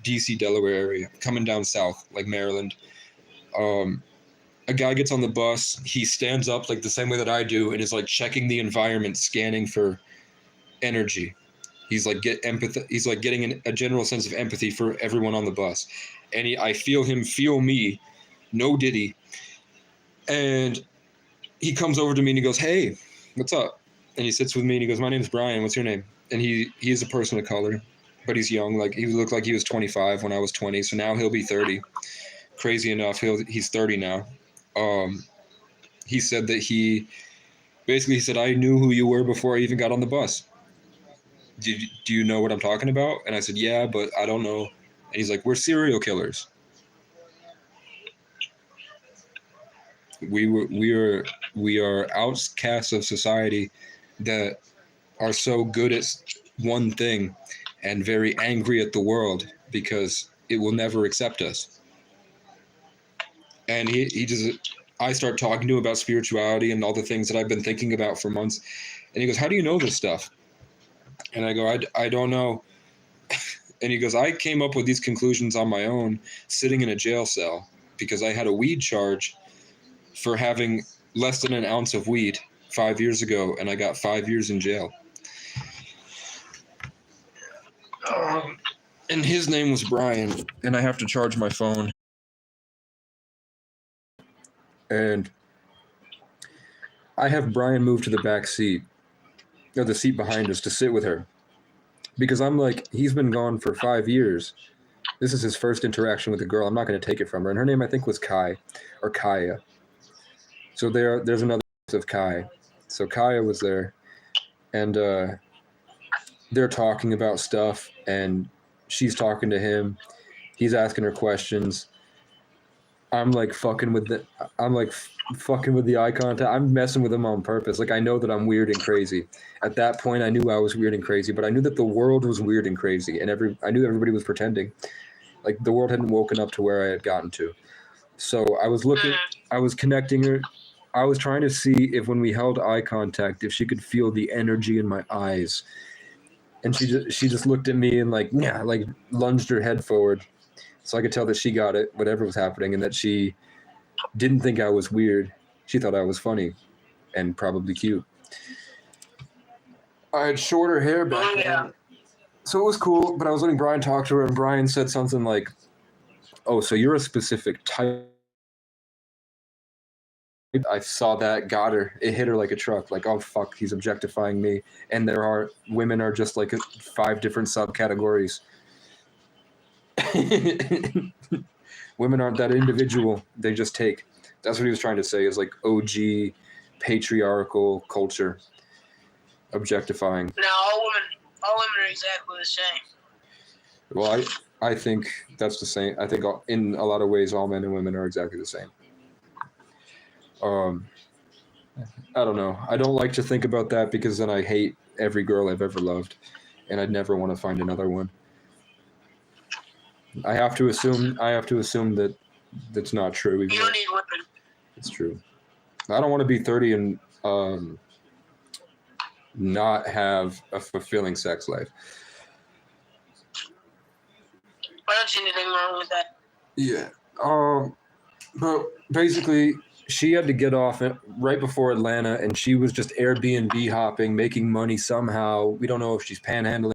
DC, Delaware area, coming down south, Maryland. A guy gets on the bus. He stands up the same way that I do and is checking the environment, scanning for energy. He's He's getting a general sense of empathy for everyone on the bus, and I feel him feel me. No Diddy. And he comes over to me and he goes, "Hey, what's up?" And he sits with me and he goes, "My name's Brian. What's your name?" And he is a person of color, but he's young. He looked like he was 25 when I was 20, so now he'll be 30. Crazy enough, he's 30 now. He said that he said, "I knew who you were before I even got on the bus. Do you know what I'm talking about?" And I said, "Yeah, but I don't know." And he's like, "We're serial killers. We are outcasts of society that are so good at one thing and very angry at the world because it will never accept us. And he just, I start talking to him about spirituality and all the things that I've been thinking about for months. And he goes, how do you know this stuff? And I go, I don't know. And he goes, I came up with these conclusions on my own sitting in a jail cell because I had a weed charge for having less than an ounce of weed 5 years ago, and I got 5 years in jail. And his name was Brian, and I have to charge my phone. And I have Brian move to the back seat, or the seat behind us, to sit with her. Because I'm like, he's been gone for 5 years. This is his first interaction with a girl. I'm not going to take it from her. And her name, I think, was Kai, or Kaya. So there's another of Kai. So Kaya was there, and they're talking about stuff, and she's talking to him. He's asking her questions. I'm like fucking with the eye contact. I'm messing with him on purpose. Like, I know that I'm weird and crazy. At that point, I knew I was weird and crazy, but I knew that the world was weird and crazy, and I knew everybody was pretending. Like, the world hadn't woken up to where I had gotten to. So I was connecting her. I was trying to see if when we held eye contact, if she could feel the energy in my eyes. And she just looked at me and like lunged her head forward. So I could tell that she got it, whatever was happening, and that she didn't think I was weird. She thought I was funny and probably cute. I had shorter hair back then. So it was cool, but I was letting Brian talk to her, and Brian said something like, oh, so you're a specific type. I saw that, got her. It hit her like a truck. Like, oh, fuck, he's objectifying me. And women are just like 5 different subcategories. Women aren't that individual. They just take. That's what he was trying to say, is like OG patriarchal culture objectifying. No, all women are exactly the same. Well, I think that's the same. I think in a lot of ways, all men and women are exactly the same. I don't know. I don't like to think about that because then I hate every girl I've ever loved, and I'd never want to find another one. I have to assume that that's not true. You don't need women. It's true. I don't want to be 30 and not have a fulfilling sex life. I don't see anything wrong with that. Yeah. But basically, she had to get off right before Atlanta, and she was just Airbnb hopping, making money somehow. We don't know if she's panhandling.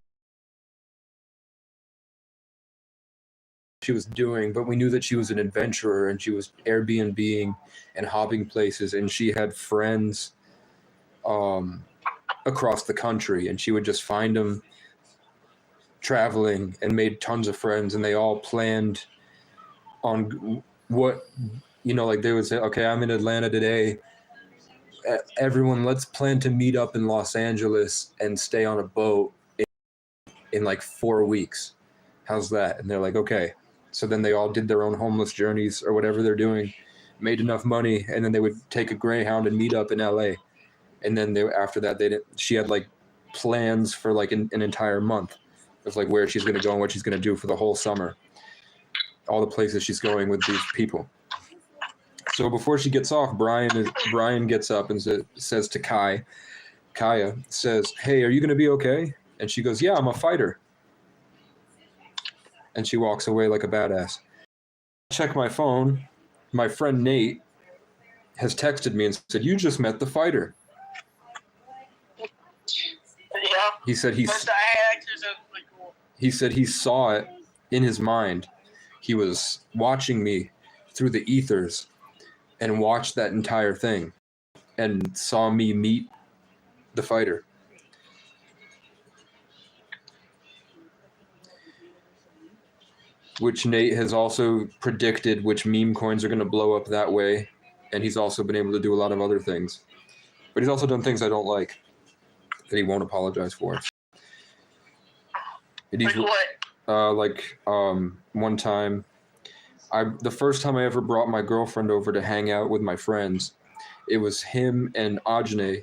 She was doing, but we knew that she was an adventurer, and she was Airbnb-ing and hopping places, and she had friends across the country, and she would just find them traveling and made tons of friends, and they all planned on what, like they would say, okay, I'm in Atlanta today. Everyone, let's plan to meet up in Los Angeles and stay on a boat in like 4 weeks. How's that? And they're like, okay. So then they all did their own homeless journeys or whatever they're doing, made enough money, and then they would take a Greyhound and meet up in LA. And then after that, she had like plans for like an entire month of like where she's going to go and what she's going to do for the whole summer. All the places she's going with these people. So before she gets off, Brian gets up and says to Kaya says, hey, are you going to be okay? And she goes, yeah, I'm a fighter. And she walks away like a badass. I check my phone. My friend Nate has texted me and said, you just met the fighter. Yeah. He said he said he saw it in his mind. He was watching me through the ethers and watched that entire thing and saw me meet the fighter. Which Nate has also predicted which meme coins are going to blow up that way. And he's also been able to do a lot of other things. But he's also done things I don't like that he won't apologize for. Like what? One time, the first time I ever brought my girlfriend over to hang out with my friends, it was him and Ajane.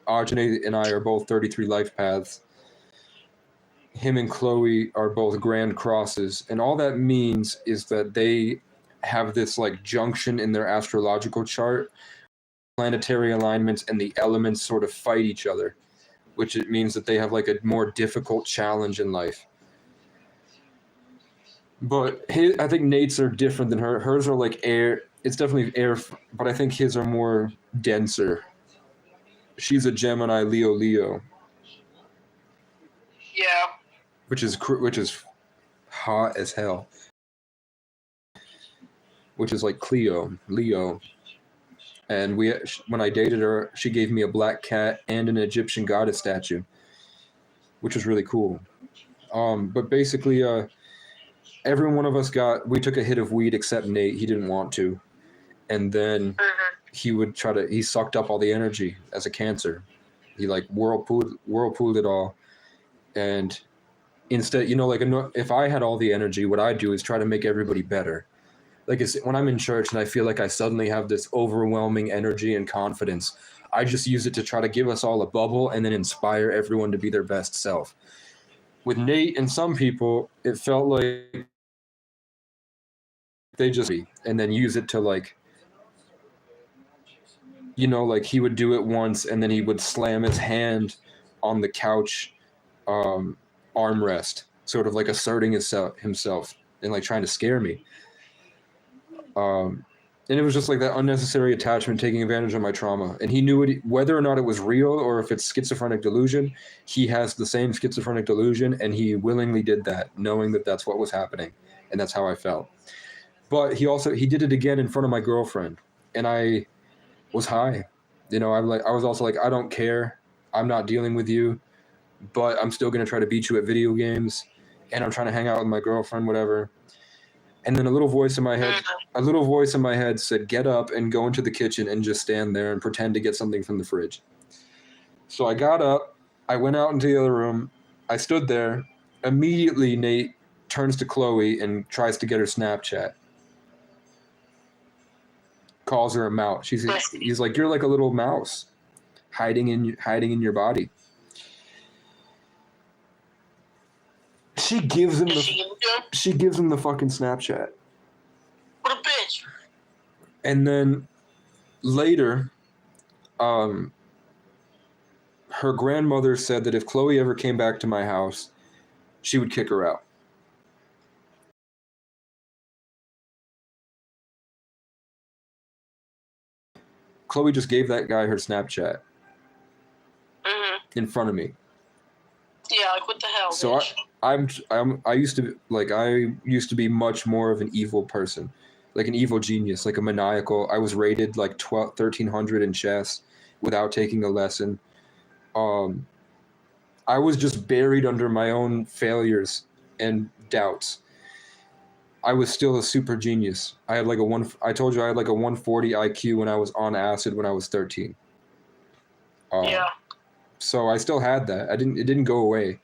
Ajane and I are both 33 life paths. him and Chloe are both grand crosses, and all that means is that they have this like junction in their astrological chart. Planetary alignments and the elements sort of fight each other, which it means that they have like a more difficult challenge in life. But I think Nate's are different than her. Hers are like air. It's definitely air, but I think his are more denser. She's a Gemini, Leo, Yeah. which is hot as hell. Which is like Leo. And when I dated her, she gave me a black cat and an Egyptian goddess statue, which was really cool. But basically, every one of us we took a hit of weed except Nate. He didn't want to. And then he sucked up all the energy as a Cancer. He like whirlpooled it all. And instead, if I had all the energy, what I do is try to make everybody better. Like when I'm in church and I feel like I suddenly have this overwhelming energy and confidence, I just use it to try to give us all a bubble and then inspire everyone to be their best self. With Nate and some people, it felt like they just and then use it to like he would do it once and then he would slam his hand on the couch armrest, sort of like asserting himself and like trying to scare me. And it was just like that unnecessary attachment taking advantage of my trauma. And he knew it, whether or not it was real or if it's schizophrenic delusion, he has the same schizophrenic delusion, and he willingly did that, knowing that that's what was happening, and that's how I felt. But he did it again in front of my girlfriend, and I was high. I was also like, I don't care. I'm not dealing with you, but I'm still going to try to beat you at video games, and I'm trying to hang out with my girlfriend, whatever. And then a little voice in my head said, get up and go into the kitchen and just stand there and pretend to get something from the fridge. So I got up, I went out into the other room, I stood there. Immediately, Nate turns to Chloe and tries to get her Snapchat. Calls her a mouse. He's like, you're like a little mouse hiding in your body. She gives him the fucking Snapchat. What a bitch. And then later, her grandmother said that if Chloe ever came back to my house, she would kick her out. Chloe just gave that guy her Snapchat in front of me. Yeah, like what the hell? So bitch? I used to be much more of an evil person, like an evil genius, like a maniacal. I was rated like 1300 in chess without taking a lesson. I was just buried under my own failures and doubts. I was still a super genius. I had like I told you I had like a 140 IQ when I was on acid when I was 13. Yeah. So I still had that. It didn't go away.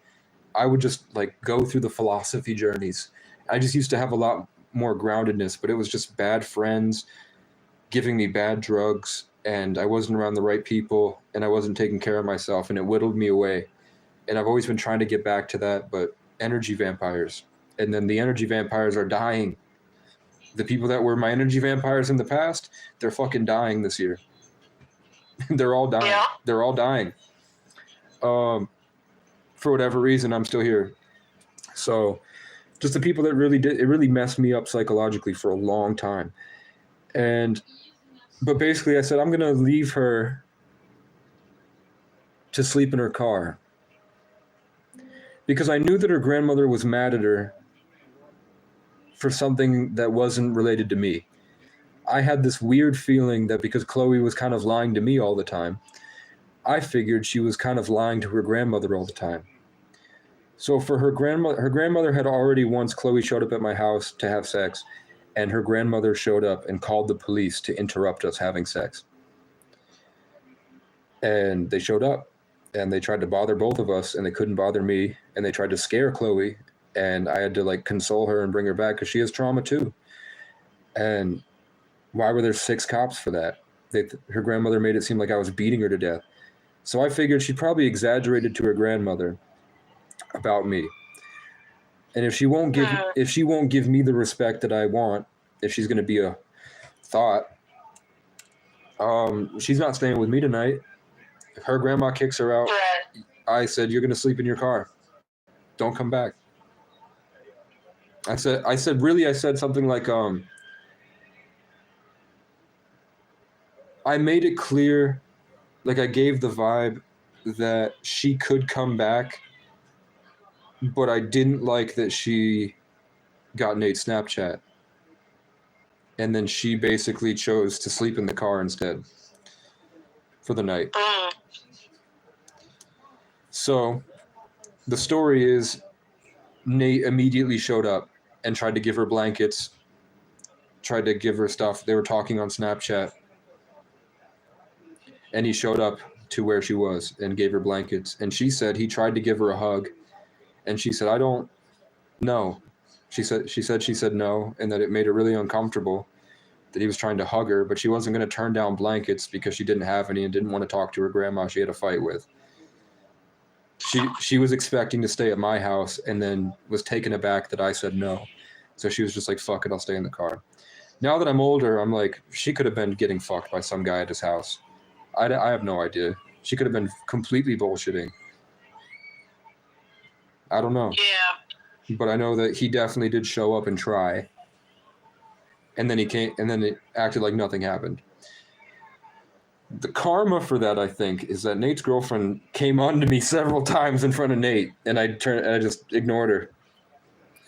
I would just like go through the philosophy journeys. I just used to have a lot more groundedness, but it was just bad friends giving me bad drugs, and I wasn't around the right people, and I wasn't taking care of myself, and it whittled me away. And I've always been trying to get back to that, but energy vampires. And then the energy vampires are dying. The people that were my energy vampires in the past, they're fucking dying this year. They're all dying. Yeah. They're all dying. For whatever reason, I'm still here. So just the people that it really messed me up psychologically for a long time. But basically I said, I'm going to leave her to sleep in her car. Because I knew that her grandmother was mad at her for something that wasn't related to me. I had this weird feeling that because Chloe was kind of lying to me all the time, I figured she was kind of lying to her grandmother all the time. So for her grandmother had already, once Chloe showed up at my house to have sex, and her grandmother showed up and called the police to interrupt us having sex. And they showed up, and they tried to bother both of us, and they couldn't bother me, and they tried to scare Chloe, and I had to like console her and bring her back because she has trauma too. And why were there 6 cops for that? Her grandmother made it seem like I was beating her to death. So I figured she probably exaggerated to her grandmother. about me. And if she won't give me the respect that I want, if she's going to be a thought, she's not staying with me tonight. If her grandma kicks her out, I said, you're going to sleep in your car. Don't come back. I said something like, I made it clear, like I gave the vibe that she could come back, but I didn't like that she got Nate's Snapchat. And then she basically chose to sleep in the car instead for the night. So the story is Nate immediately showed up and tried to give her blankets, tried to give her stuff. They were talking on Snapchat. And he showed up to where she was and gave her blankets. And she said he tried to give her a hug. And she said, I don't know. She said no, and that it made her really uncomfortable that he was trying to hug her, but she wasn't going to turn down blankets because she didn't have any and didn't want to talk to her grandma she had a fight with. She was expecting to stay at my house and then was taken aback that I said no. So she was just like, fuck it, I'll stay in the car. Now that I'm older, I'm like, she could have been getting fucked by some guy at his house. I have no idea. She could have been completely bullshitting. I don't know. Yeah. But I know that he definitely did show up and try. And then he came, and then it acted like nothing happened. The karma for that, I think, is that Nate's girlfriend came on to me several times in front of Nate, and I just ignored her.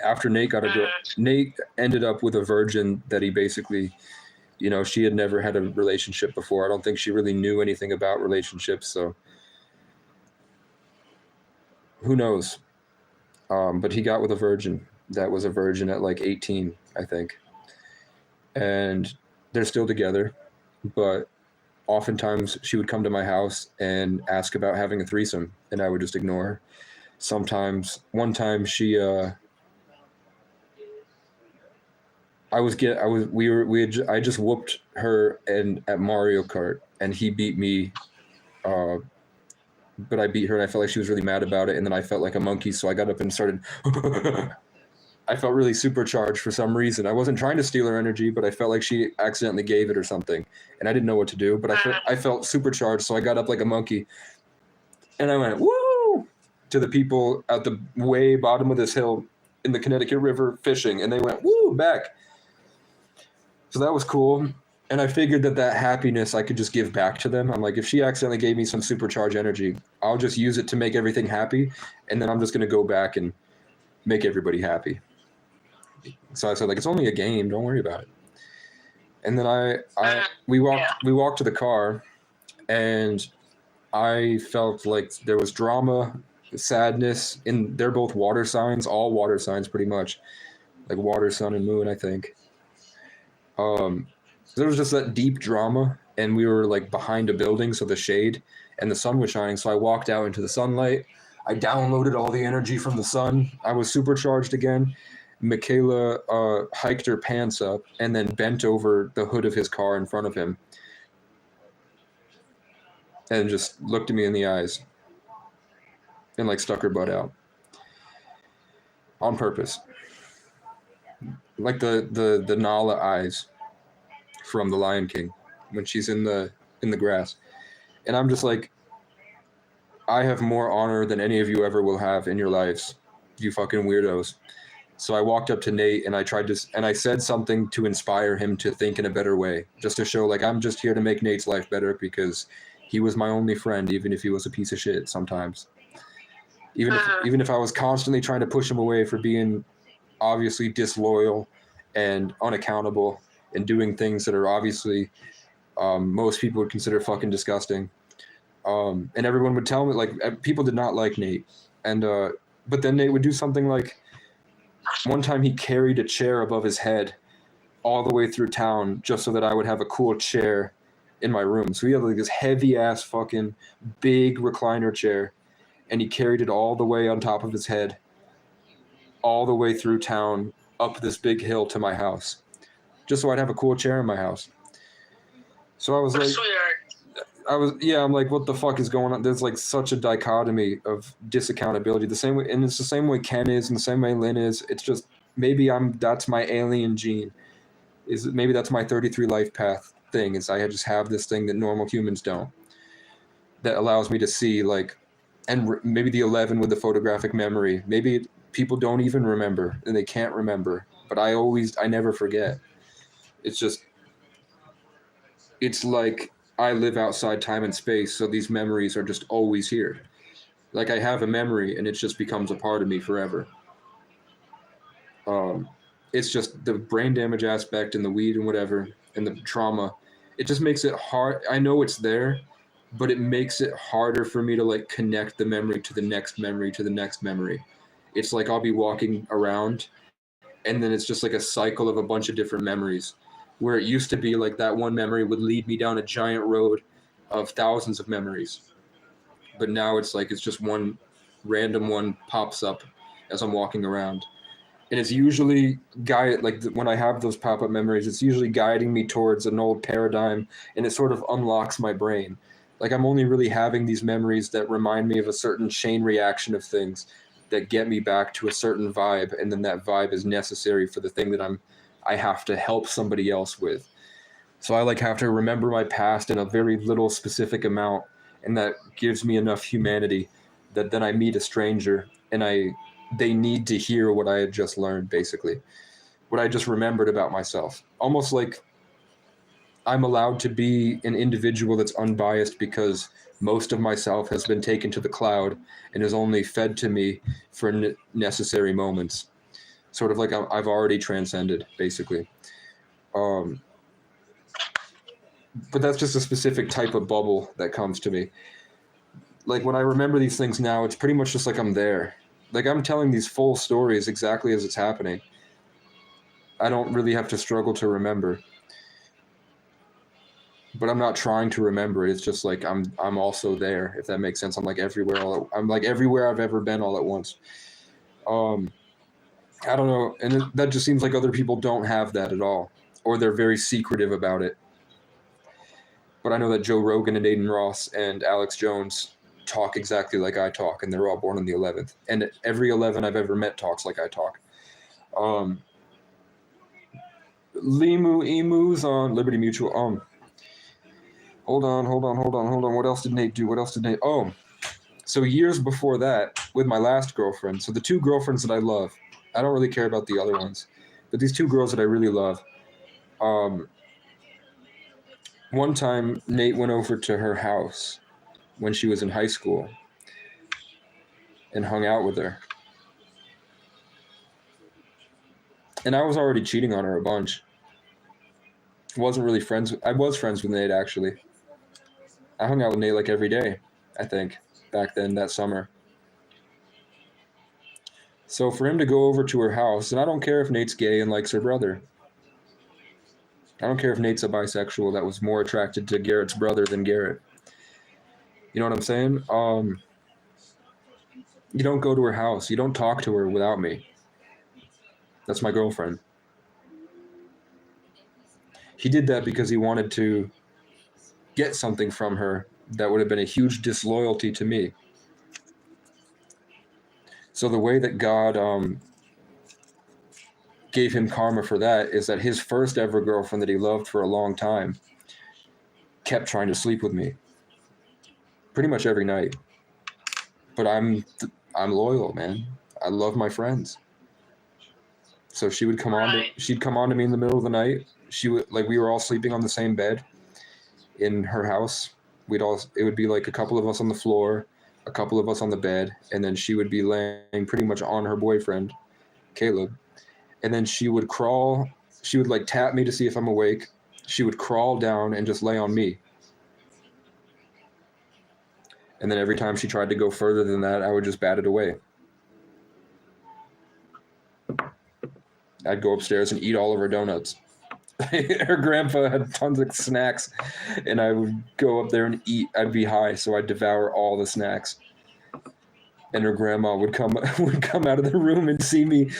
After Nate got a girl, Nate ended up with a virgin that he basically, she had never had a relationship before. I don't think she really knew anything about relationships, so who knows? But he got with a virgin that was a virgin at like 18, I think. And they're still together, but oftentimes she would come to my house and ask about having a threesome, and I would just ignore her. Sometimes, one time she, I just whooped her at Mario Kart, and he beat me, but I beat her, and I felt like she was really mad about it, and then I felt like a monkey, so I got up and started. I felt really supercharged for some reason. I wasn't trying to steal her energy, but I felt like she accidentally gave it or something, and I didn't know what to do. But I felt supercharged, so I got up like a monkey, and I went woo to the people at the way bottom of this hill in the Connecticut River fishing, and they went woo back. So that was cool, and I figured that happiness I could just give back to them. I'm like, if she accidentally gave me some supercharged energy, I'll just use it to make everything happy, and then I'm just gonna go back and make everybody happy. So I said, like, it's only a game, don't worry about it. And then we walked to the car, and I felt like there was drama, sadness, and they're both water signs, all water signs pretty much, like water, sun, and moon, I think. There was just that deep drama, and we were like behind a building, so the shade and the sun was shining, so I walked out into the sunlight. I downloaded all the energy from the sun. I was supercharged again. Michaela hiked her pants up and then bent over the hood of his car in front of him and just looked at me in the eyes and like stuck her butt out on purpose, like the Nala eyes from The Lion King when she's in the grass. And I'm just like, I have more honor than any of you ever will have in your lives, you fucking weirdos. So I walked up to Nate and I said something to inspire him to think in a better way, just to show like I'm just here to make Nate's life better because he was my only friend, even if he was a piece of shit sometimes. Even if I was constantly trying to push him away for being obviously disloyal and unaccountable and doing things that are obviously most people would consider fucking disgusting. And everyone would tell me, like, people did not like Nate. And but then Nate would do something like, one time he carried a chair above his head all the way through town just so that I would have a cool chair in my room. So he had like this heavy ass fucking big recliner chair, and he carried it all the way on top of his head, all the way through town, up this big hill to my house, just so I'd have a cool chair in my house. So I was like, I'm like, what the fuck is going on? There's like such a dichotomy of disaccountability. The same way, and it's the same way Ken is, and the same way Lynn is. It's just maybe that's my alien gene. Maybe that's my 33 life path thing. Is I just have this thing that normal humans don't. That allows me to see like, and maybe the 11 with the photographic memory. Maybe people don't even remember and they can't remember, but I never forget. It's just, it's like I live outside time and space, so these memories are just always here. Like I have a memory and it just becomes a part of me forever. It's just the brain damage aspect and the weed and whatever and the trauma. It just makes it hard. I know it's there, but it makes it harder for me to like connect the memory to the next memory to the next memory. It's like I'll be walking around and then it's just like a cycle of a bunch of different memories, where it used to be like that one memory would lead me down a giant road of thousands of memories, but now it's like it's just one random one pops up as I'm walking around, and it's usually when I have those pop-up memories, it's usually guiding me towards an old paradigm, and it sort of unlocks my brain. Like I'm only really having these memories that remind me of a certain chain reaction of things that get me back to a certain vibe, and then that vibe is necessary for the thing that I have to help somebody else with. So I like have to remember my past in a very little specific amount, and that gives me enough humanity that then I meet a stranger and they need to hear what I had just learned, basically. What I just remembered about myself. Almost like I'm allowed to be an individual that's unbiased because most of myself has been taken to the cloud and is only fed to me for necessary moments. Sort of like I've already transcended, basically. But that's just a specific type of bubble that comes to me. Like when I remember these things now, it's pretty much just like I'm there. Like I'm telling these full stories exactly as it's happening. I don't really have to struggle to remember. But I'm not trying to remember it. It's just like I'm also there, if that makes sense. I'm like everywhere. I'm like everywhere I've ever been all at once. I don't know, and that just seems like other people don't have that at all, or they're very secretive about it. But I know that Joe Rogan and Aiden Ross and Alex Jones talk exactly like I talk, and they're all born on the 11th. And every 11 I've ever met talks like I talk. Emu's on Liberty Mutual. Hold on. What else did Nate do? Oh, so years before that, with my last girlfriend, so the two girlfriends that I love, I don't really care about the other ones, but these two girls that I really love, one time Nate went over to her house when she was in high school and hung out with her. And I was already cheating on her a bunch. I was friends with Nate, actually. I hung out with Nate like every day, I think, back then, that summer. So for him to go over to her house, and I don't care if Nate's gay and likes her brother. I don't care if Nate's a bisexual that was more attracted to Garrett's brother than Garrett. You know what I'm saying? You don't go to her house. You don't talk to her without me. That's my girlfriend. He did that because he wanted to get something from her that would have been a huge disloyalty to me. So the way that God gave him karma for that is that his first ever girlfriend that he loved for a long time kept trying to sleep with me pretty much every night. But I'm loyal, man. I love my friends. So she would come she'd come on to me in the middle of the night. We were all sleeping on the same bed in her house. It would be like a couple of us on the floor, a couple of us on the bed, and then she would be laying pretty much on her boyfriend, Caleb. And then she would like tap me to see if I'm awake. She would crawl down and just lay on me. And then every time she tried to go further than that, I would just bat it away. I'd go upstairs and eat all of her donuts. Her grandpa had tons of snacks, and I would go up there and eat. I'd be high, so I'd devour all the snacks. And her grandma would come out of the room and see me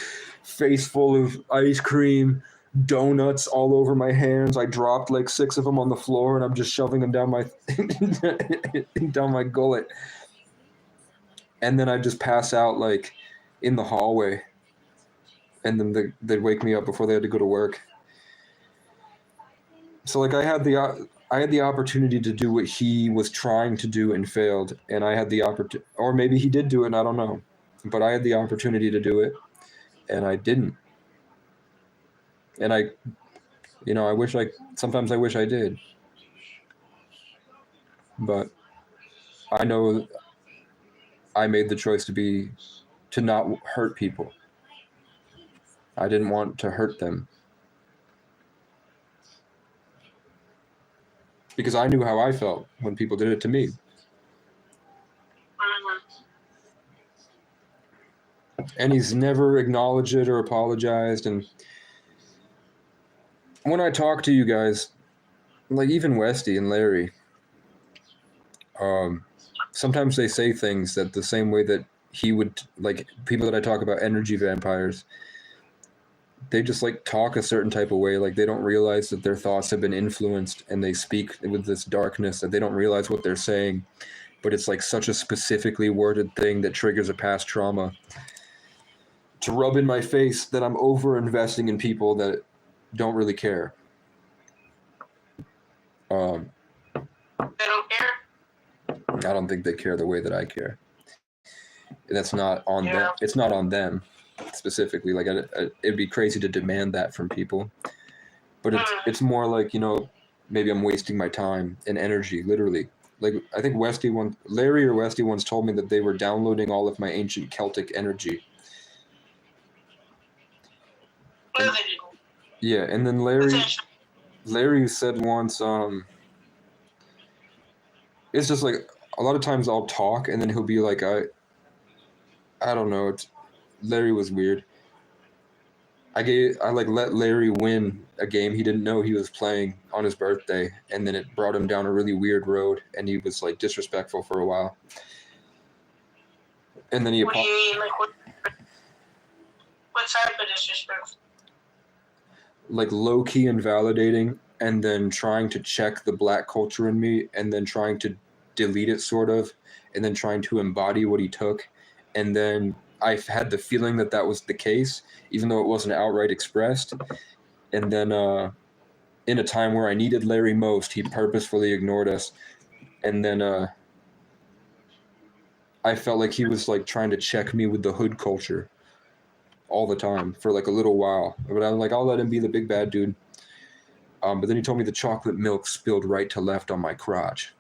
face full of ice cream, donuts all over my hands. I dropped like 6 of them on the floor, and I'm just shoving them down my down my gullet. And then I just pass out like in the hallway, and then they'd wake me up before they had to go to work. So like I had the opportunity to do what he was trying to do and failed, and I had the opportunity, or maybe he did do it, and I don't know, but I had the opportunity to do it, and I didn't. And I sometimes I wish I did, but I know I made the choice to not hurt people. I didn't want to hurt them because I knew how I felt when people did it to me. And he's never acknowledged it or apologized. And when I talk to you guys, like even Westy and Larry, sometimes they say things that the same way that he would, like people that I talk about, energy vampires, they just like talk a certain type of way. Like they don't realize that their thoughts have been influenced, and they speak with this darkness that they don't realize what they're saying. But it's like such a specifically worded thing that triggers a past trauma to rub in my face that I'm over investing in people that don't really care. They don't care? I don't think they care the way that I care. And that's not on them. It's not on them specifically. Like it'd be crazy to demand that from people. But it's more like, maybe I'm wasting my time and energy, literally. Like I think Larry or Westy once told me that they were downloading all of my ancient Celtic energy. Yeah, and then Larry said once, it's just like a lot of times I'll talk and then he'll be like, I don't know. Larry was weird. I let Larry win a game he didn't know he was playing on his birthday, and then it brought him down a really weird road, and he was like disrespectful for a while. And then what do you mean? Like what type of disrespect? Like low-key invalidating, and then trying to check the black culture in me, and then trying to delete it sort of, and then trying to embody what he took. And then I've had the feeling that was the case, even though it wasn't outright expressed. And then in a time where I needed Larry most, he purposefully ignored us. And then I felt like he was like trying to check me with the hood culture all the time for like a little while. But I'm like, I'll let him be the big bad dude. But then he told me the chocolate milk spilled right to left on my crotch.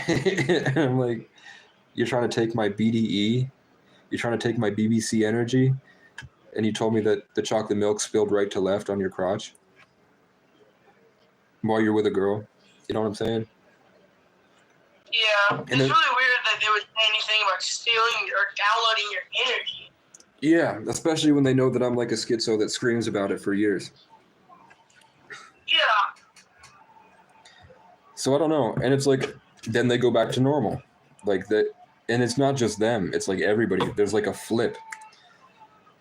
And I'm like, you're trying to take my BDE? You're trying to take my BBC energy? And you told me that the chocolate milk spilled right to left on your crotch? While you're with a girl? You know what I'm saying? Yeah. It's really weird that they would say anything about stealing or downloading your energy. Yeah, especially when they know that I'm like a schizo that screams about it for years. Yeah. So I don't know. And it's like, then they go back to normal. Like that. And it's not just them. It's like everybody. There's like a flip.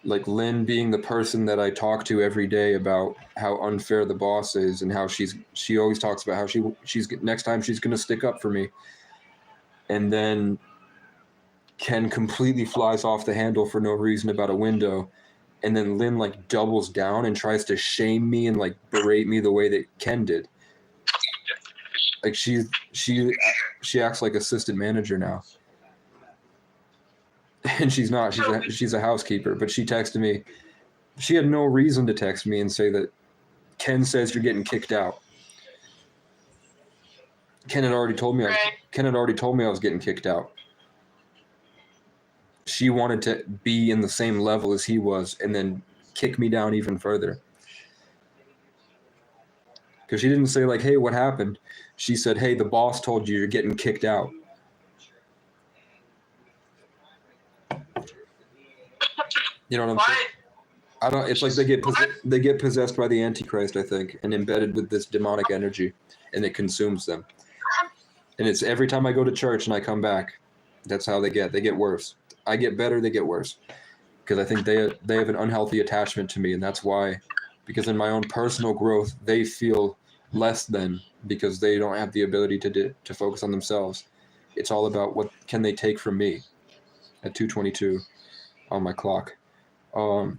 Like Lynn being the person that I talk to every day about how unfair the boss is, and how she always talks about how she's next time she's going to stick up for me. And then Ken completely flies off the handle for no reason about a window. And then Lynn like doubles down and tries to shame me and like berate me the way that Ken did. Like she acts like assistant manager now. And she's not. She's a housekeeper. But she texted me. She had no reason to text me and say that Ken says you're getting kicked out. Ken had already told me I was getting kicked out. She wanted to be in the same level as he was and then kick me down even further. Because she didn't say like, hey, what happened? She said, hey, the boss told you you're getting kicked out. You know what I'm saying? I don't. It's like they get possessed by the Antichrist, I think, and embedded with this demonic energy, and it consumes them. And it's every time I go to church and I come back, that's how they get. They get worse. I get better, they get worse. because I think they have an unhealthy attachment to me, and that's why, because in my own personal growth, they feel less than because they don't have the ability to focus on themselves. It's all about what can they take from me at 2:22 on my clock. So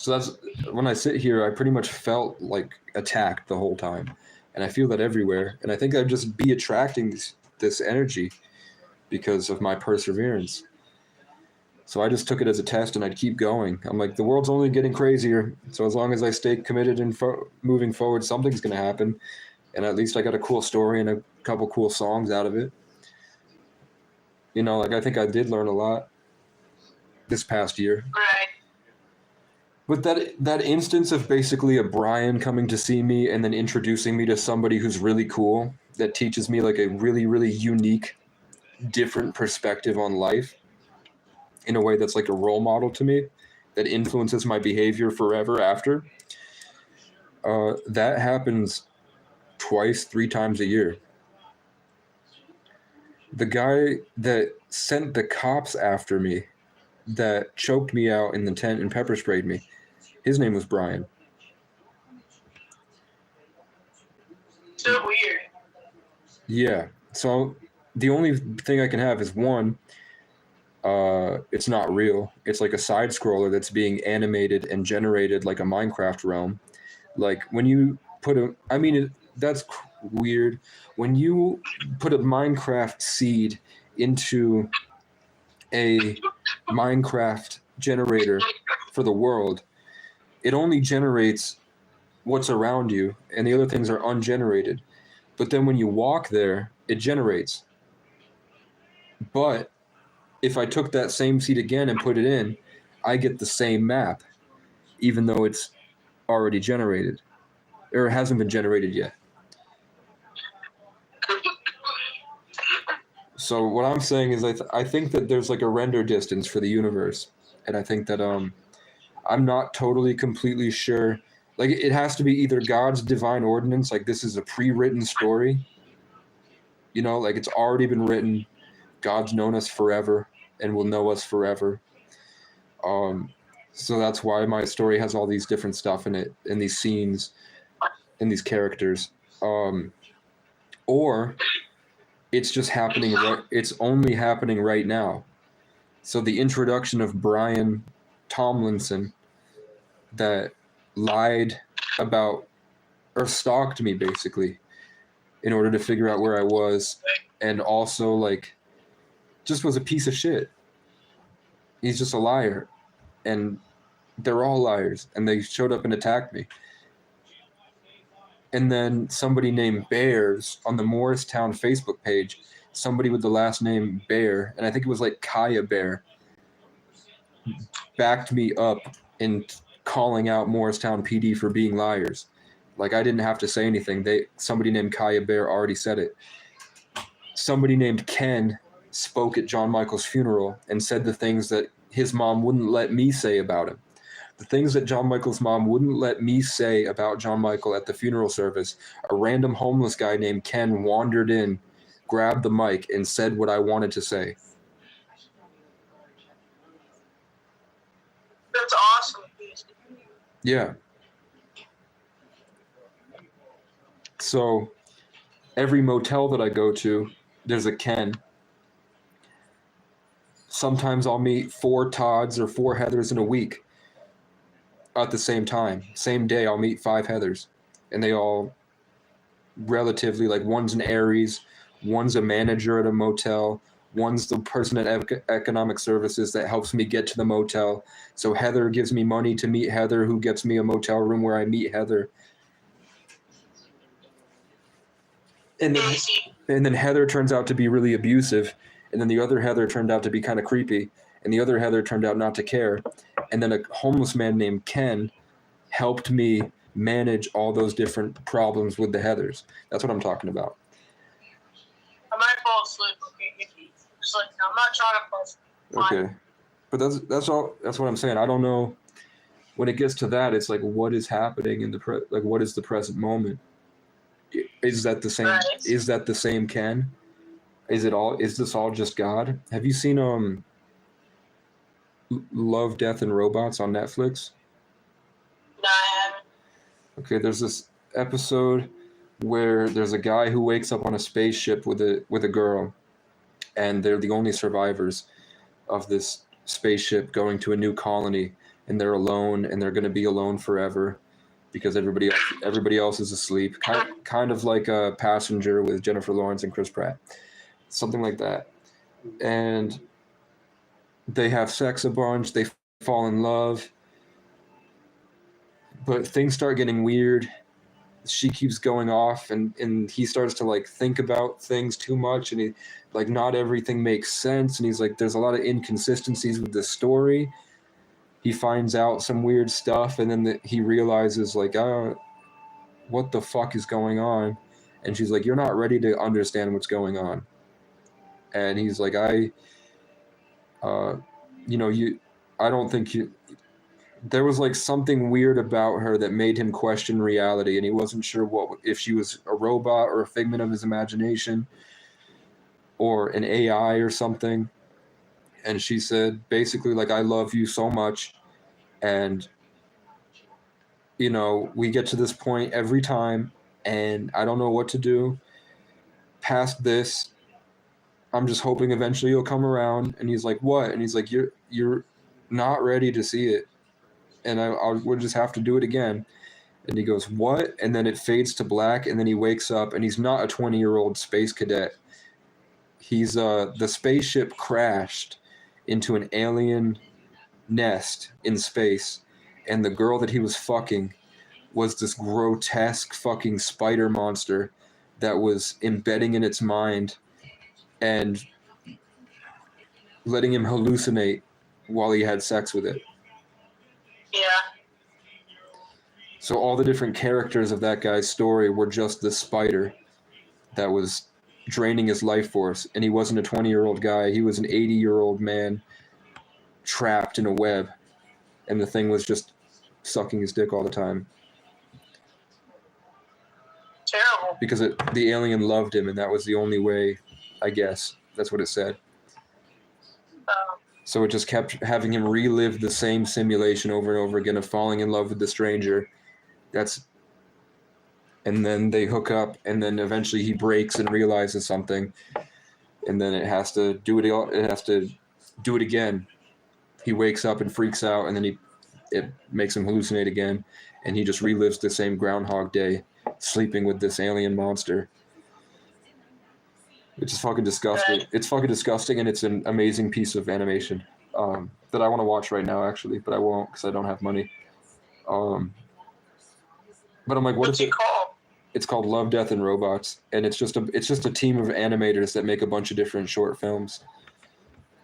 that's when I sit here, I pretty much felt like attacked the whole time, and I feel that everywhere. And I think I'd just be attracting this energy because of my perseverance. So I just took it as a test, and I'd keep going. I'm like, the world's only getting crazier, so as long as I stay committed and moving forward, something's gonna happen. And at least I got a cool story and a couple cool songs out of it. You know, like I think I did learn a lot this past year. Right. But that instance of basically a Brian coming to see me and then introducing me to somebody who's really cool, that teaches me like a really, really unique, different perspective on life in a way that's like a role model to me, that influences my behavior forever after. That happens twice, 3 times a year. The guy that sent the cops after me, that choked me out in the tent and pepper sprayed me, his name was Brian. So weird. Yeah. So the only thing I can have is one, it's not real. It's like a side scroller that's being animated and generated like a Minecraft realm. Like when you put that's weird. When you put a Minecraft seed into a Minecraft generator for the world, it only generates what's around you, and the other things are ungenerated. But then when you walk there, it generates. But if I took that same seed again and put it in, I get the same map, even though it's already generated, or it hasn't been generated yet. So what I'm saying is I think that there's like a render distance for the universe, and I think that I'm not totally completely sure. Like it has to be either God's divine ordinance, like this is a pre-written story, you know, like it's already been written. God's known us forever and will know us forever. So that's why my story has all these different stuff in it, and these scenes, and these characters. Or it's just happening. It's only happening right now. So the introduction of Brian Tomlinson, that lied about or stalked me basically in order to figure out where I was, and also like just was a piece of shit. He's just a liar, and they're all liars, and they showed up and attacked me. And then somebody named Bears on the Morristown Facebook page, somebody with the last name Bear, and I think it was like Kaya Bear, backed me up in calling out Morristown PD for being liars. Like I didn't have to say anything. Somebody named Kaya Bear already said it. Somebody named Ken spoke at John Michael's funeral and said the things that his mom wouldn't let me say about him. The things that John Michael's mom wouldn't let me say about John Michael at the funeral service, a random homeless guy named Ken wandered in, grabbed the mic, and said what I wanted to say. That's awesome. Yeah. So every motel that I go to, there's a Ken. Sometimes I'll meet 4 Todds or 4 Heathers in a week at the same time. Same day, I'll meet 5 Heathers. And they all relatively, like one's an Aries, one's a manager at a motel, one's the person at economic services that helps me get to the motel. So Heather gives me money to meet Heather, who gets me a motel room where I meet Heather. And then Heather turns out to be really abusive, and then the other Heather turned out to be kind of creepy, and the other Heather turned out not to care. And then a homeless man named Ken helped me manage all those different problems with the Heathers. That's what I'm talking about. I might fall asleep. Just like I'm not trying to fall asleep. Okay, but that's all. That's what I'm saying. I don't know. When it gets to that, it's like, what is happening in what is the present moment? Is that the same? Right. Is that the same Ken? Is this all just God? Have you seen Love, Death, and Robots on Netflix? No, I haven't. Okay, there's this episode where there's a guy who wakes up on a spaceship with a girl, and they're the only survivors of this spaceship going to a new colony, and they're alone, and they're going to be alone forever because everybody else is asleep. Kind of like a Passenger with Jennifer Lawrence and Chris Pratt, something like that. And they have sex a bunch. They fall in love, but things start getting weird. She keeps going off, and he starts to like think about things too much, and he like not everything makes sense, and he's like there's a lot of inconsistencies with the story. He finds out some weird stuff, and then he realizes like what the fuck is going on, and she's like you're not ready to understand what's going on. And he's like I don't think you there was like something weird about her that made him question reality, and he wasn't sure if she was a robot or a figment of his imagination or an AI or something. And she said basically like I love you so much, and we get to this point every time, and I don't know what to do past this. I'm just hoping eventually you'll come around. And he's like, what? And he's like, you're not ready to see it, and we'll just have to do it again. And he goes, what? And then it fades to black, and then he wakes up, and he's not a 20-year-old space cadet. He's the spaceship crashed into an alien nest in space, and the girl that he was fucking was this grotesque fucking spider monster that was embedding in its mind and letting him hallucinate while he had sex with it. Yeah. So all the different characters of that guy's story were just the spider that was draining his life force. And he wasn't a 20-year-old guy. He was an 80-year-old man trapped in a web. And the thing was just sucking his dick all the time. Terrible. Because the alien loved him, and that was the only way, I guess. That's what it said. So it just kept having him relive the same simulation over and over again of falling in love with the stranger. And then they hook up, and then eventually he breaks and realizes something, and then it has to do it again. He wakes up and freaks out, and then it makes him hallucinate again, and he just relives the same Groundhog Day, sleeping with this alien monster. It's just fucking disgusting. It's fucking disgusting, and it's an amazing piece of animation that I want to watch right now, actually, but I won't because I don't have money. But I'm like, what's it called? It's called Love, Death, and Robots, and it's just a team of animators that make a bunch of different short films.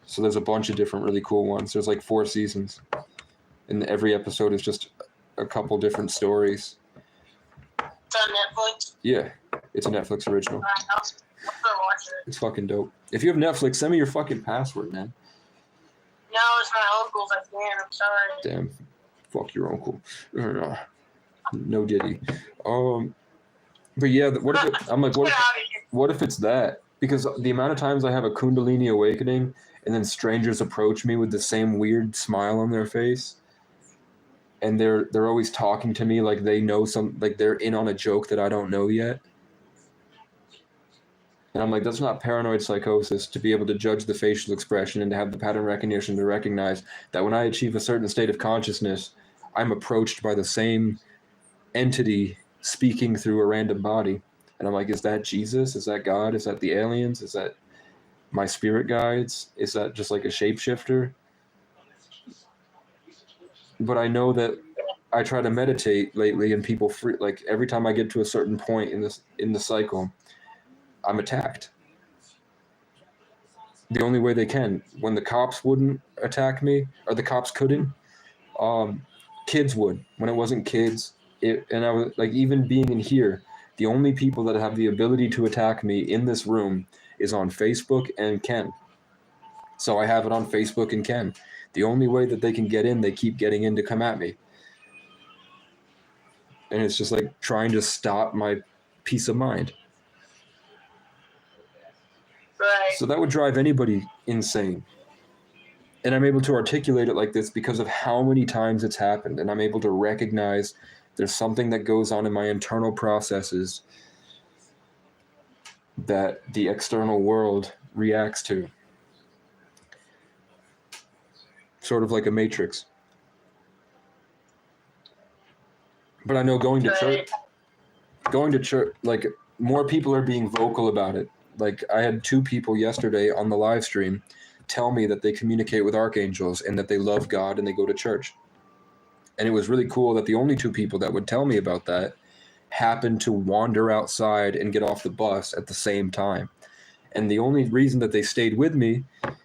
So there's a bunch of different really cool ones. There's like 4 seasons, and every episode is just a couple different stories. It's on Netflix? Yeah, it's a Netflix original. I'll watch it. It's fucking dope. If you have Netflix, send me your fucking password, man. No, it's my uncle's. I can't. I'm sorry. Damn. Fuck your uncle. No diddy. But yeah, what if it's that? Because the amount of times I have a Kundalini awakening, and then strangers approach me with the same weird smile on their face, and they're always talking to me like they know like they're in on a joke that I don't know yet. And I'm like, that's not paranoid psychosis to be able to judge the facial expression and to have the pattern recognition to recognize that when I achieve a certain state of consciousness, I'm approached by the same entity speaking through a random body. And I'm like, is that Jesus? Is that God? Is that the aliens? Is that my spirit guides? Is that just like a shapeshifter? But I know that I try to meditate lately, and people like every time I get to a certain point in the cycle, I'm attacked. The only way they can. When the cops wouldn't attack me, or the cops couldn't, kids would. When it wasn't kids, and I was like, even being in here, the only people that have the ability to attack me in this room is on Facebook and Ken. So I have it on Facebook and Ken. The only way that they can get in, they keep getting in to come at me. And it's just like trying to stop my peace of mind. Right. So that would drive anybody insane. And I'm able to articulate it like this because of how many times it's happened. And I'm able to recognize there's something that goes on in my internal processes that the external world reacts to. Sort of like a matrix. But I know going to church, like, more people are being vocal about it. Like, I had 2 people yesterday on the live stream tell me that they communicate with archangels and that they love God and they go to church. And it was really cool that the only 2 people that would tell me about that happened to wander outside and get off the bus at the same time. And the only reason that they stayed with me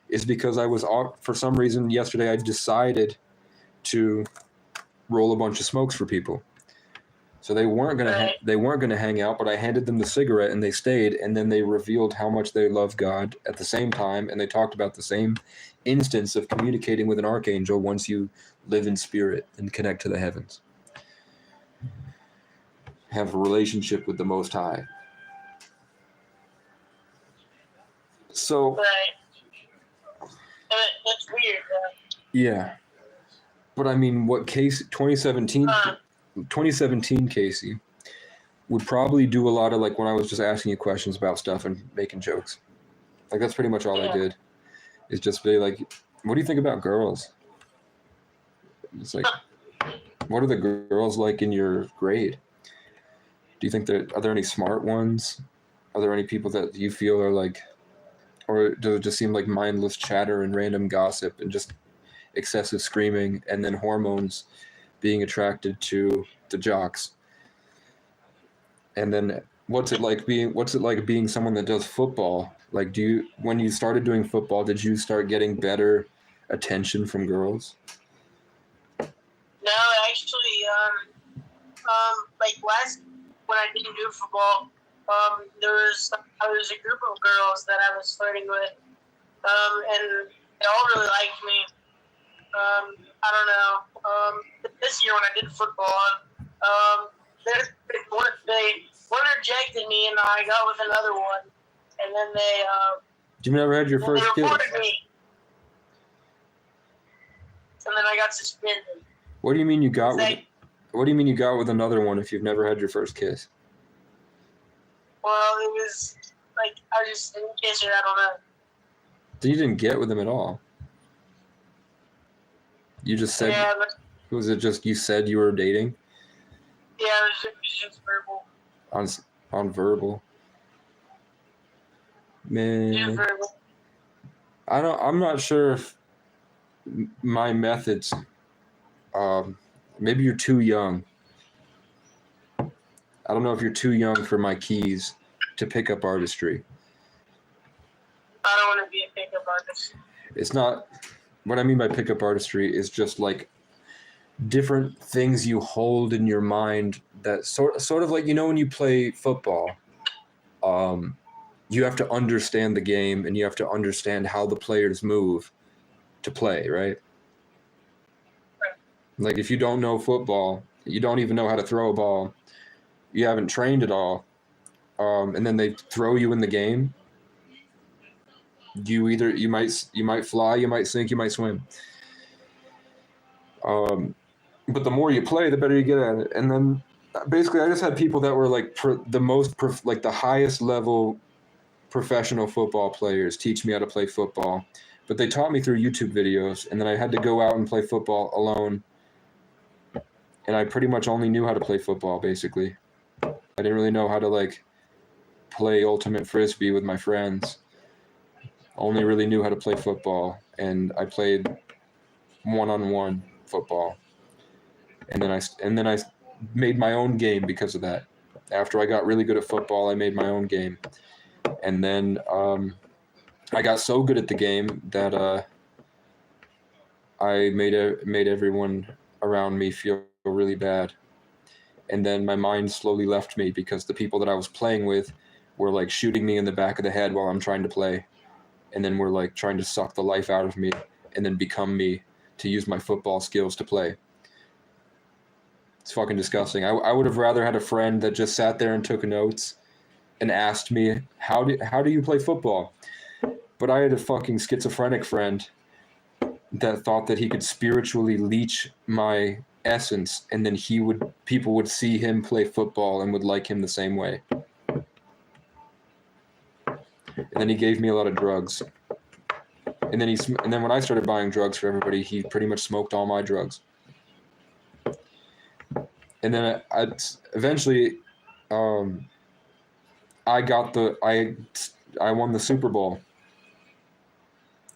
is because I was, for some reason, yesterday I decided to roll a bunch of smokes for people. So they weren't gonna hang out, but I handed them the cigarette and they stayed, and then they revealed how much they love God at the same time, and they talked about the same instance of communicating with an archangel once you live in spirit and connect to the heavens. Have a relationship with the Most High. So That's weird. yeah, but I mean, what case 2017 Casey would probably do a lot of, like, when I was just asking you questions about stuff and making jokes. Like, that's pretty much all I did. Is just be like, what do you think about girls? It's like, what are the girls like in your grade? Do you think are there any smart ones? Are there any people that you feel are like, or does it just seem like mindless chatter and random gossip and just excessive screaming and then hormones being attracted to the jocks? And then what's it like being someone that does football? Like, when you started doing football, did you start getting better attention from girls? No, actually, like when I didn't do football, there was a group of girls that I was flirting with, and they all really liked me. I don't know. But this year when I did football, one rejected me, and I got with another one, and then they You never had your first kiss? reported me, and then I got suspended. What do you mean you got with another one if you've never had your first kiss? Well, it was like I just didn't kiss her. I don't know. So you didn't get with them at all? You just said. Yeah, but Was it just you said you were dating? yeah, it was just verbal. On verbal. Man. Just verbal. I'm not sure if my methods. Maybe you're too young. I don't know if you're too young for my keys to pick up artistry. I don't want to be a pickup artist. It's not. What I mean by pickup artistry is just like different things you hold in your mind that sort of like, when you play football, you have to understand the game and you have to understand how the players move to play, right? Like, if you don't know football, you don't even know how to throw a ball, you haven't trained at all, and then they throw you in the game, you might fly, you might sink, you might swim. But the more you play, the better you get at it. And then basically I just had people that were like the highest level professional football players teach me how to play football. But they taught me through YouTube videos, and then I had to go out and play football alone. And I pretty much only knew how to play football, basically. I didn't really know how to, like, play ultimate frisbee with my friends. Only really knew how to play football, and I played one-on-one football. And then I made my own game because of that. After I got really good at football, I made my own game. And then I got so good at the game that I made everyone around me feel really bad. And then my mind slowly left me because the people that I was playing with were like shooting me in the back of the head while I'm trying to play. And then were like trying to suck the life out of me and then become me to use my football skills to play. It's fucking disgusting. I would have rather had a friend that just sat there and took notes and asked me, how do you play football? But I had a fucking schizophrenic friend that thought that he could spiritually leech my essence, and then people would see him play football and would like him the same way. And then he gave me a lot of drugs. And then when I started buying drugs for everybody, he pretty much smoked all my drugs. And then eventually, I won the Super Bowl.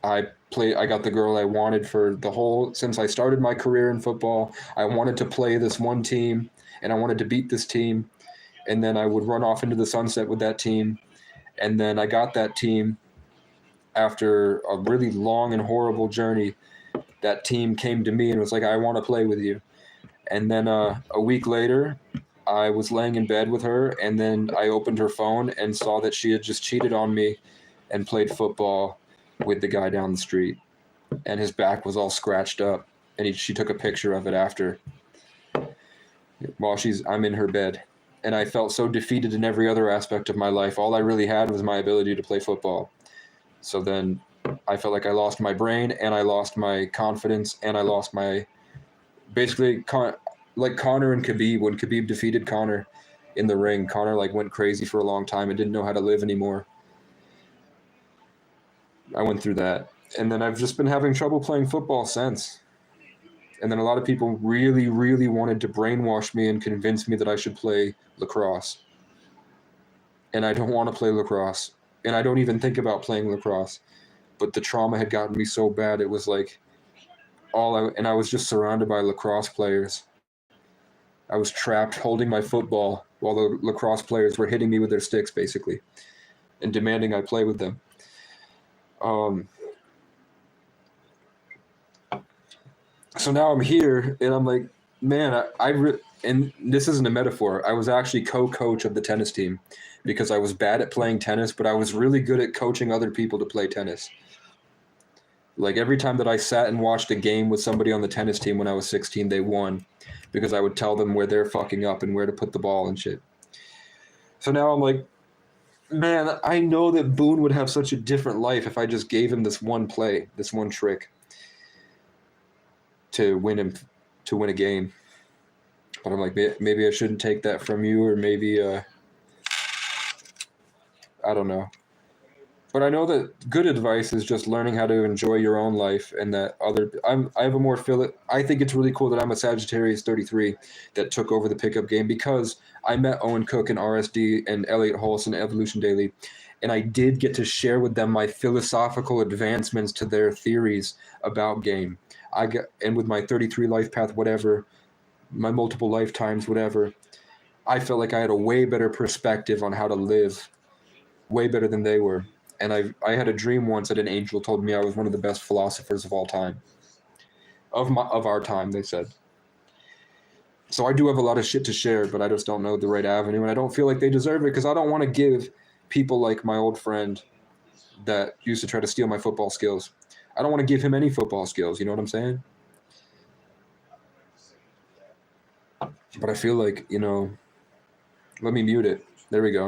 I got the girl I wanted since I started my career in football. I wanted to play this one team, and I wanted to beat this team, and then I would run off into the sunset with that team. And then I got that team after a really long and horrible journey. That team came to me and was like, I want to play with you. And then a week later, I was laying in bed with her, and then I opened her phone and saw that she had just cheated on me and played football with the guy down the street. And his back was all scratched up. And she took a picture of it after while I'm in her bed. And I felt so defeated in every other aspect of my life. All I really had was my ability to play football. So then I felt like I lost my brain, and I lost my confidence, and I lost my basically like Conor and Khabib. When Khabib defeated Conor in the ring, Conor like went crazy for a long time and didn't know how to live anymore. I went through that, and then I've just been having trouble playing football since. And then a lot of people really, really wanted to brainwash me and convince me that I should play lacrosse. And I don't want to play lacrosse, and I don't even think about playing lacrosse. But the trauma had gotten me so bad, it was like and I was just surrounded by lacrosse players. I was trapped holding my football while the lacrosse players were hitting me with their sticks, basically, and demanding I play with them. So now I'm here, and I'm like, man, and this isn't a metaphor. I was actually co-coach of the tennis team because I was bad at playing tennis, but I was really good at coaching other people to play tennis. Like every time that I sat and watched a game with somebody on the tennis team when I was 16, they won because I would tell them where they're fucking up and where to put the ball and shit. So now I'm like, man, I know that Boone would have such a different life if I just gave him this one play, this one trick to win a game. But I'm like, maybe I shouldn't take that from you, or maybe I don't know. But I know that good advice is just learning how to enjoy your own life, and that I think it's really cool that I'm a Sagittarius 33 that took over the pickup game, because I met Owen Cook and RSD and Elliot Holson and Evolution Daily, and I did get to share with them my philosophical advancements to their theories about game. And with my 33 life path, whatever, my multiple lifetimes, whatever, I felt like I had a way better perspective on how to live, way better than they were. And I had a dream once that an angel told me I was one of the best philosophers of all time, of our time, they said. So I do have a lot of shit to share, but I just don't know the right avenue, and I don't feel like they deserve it, because I don't want to give people like my old friend that used to try to steal my football skills. I don't want to give him any football skills, you know what I'm saying? But I feel like, let me mute it. There we go.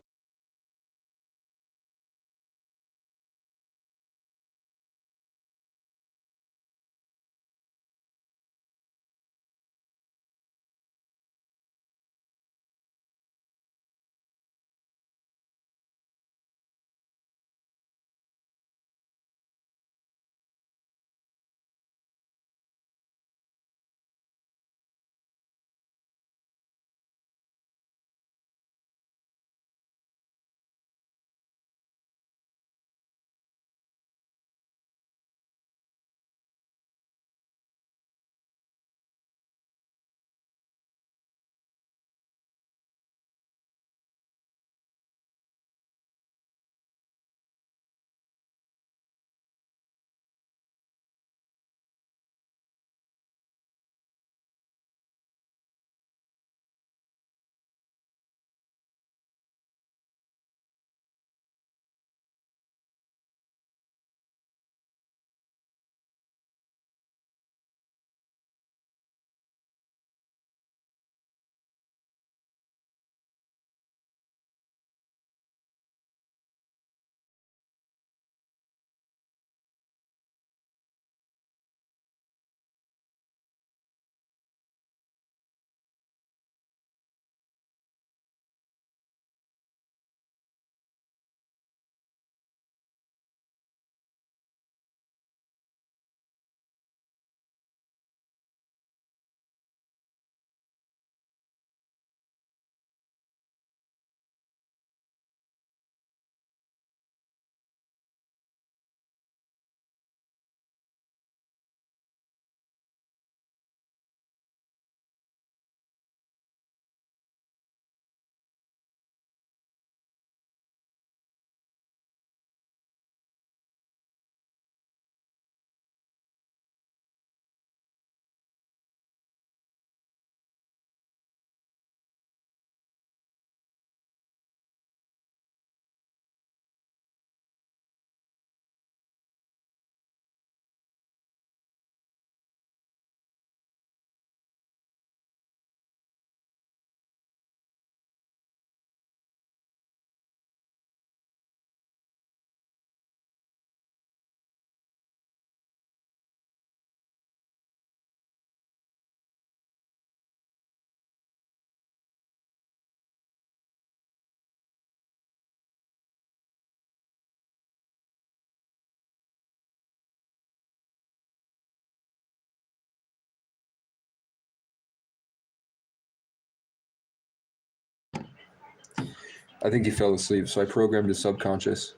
I think he fell asleep, so I programmed his subconscious.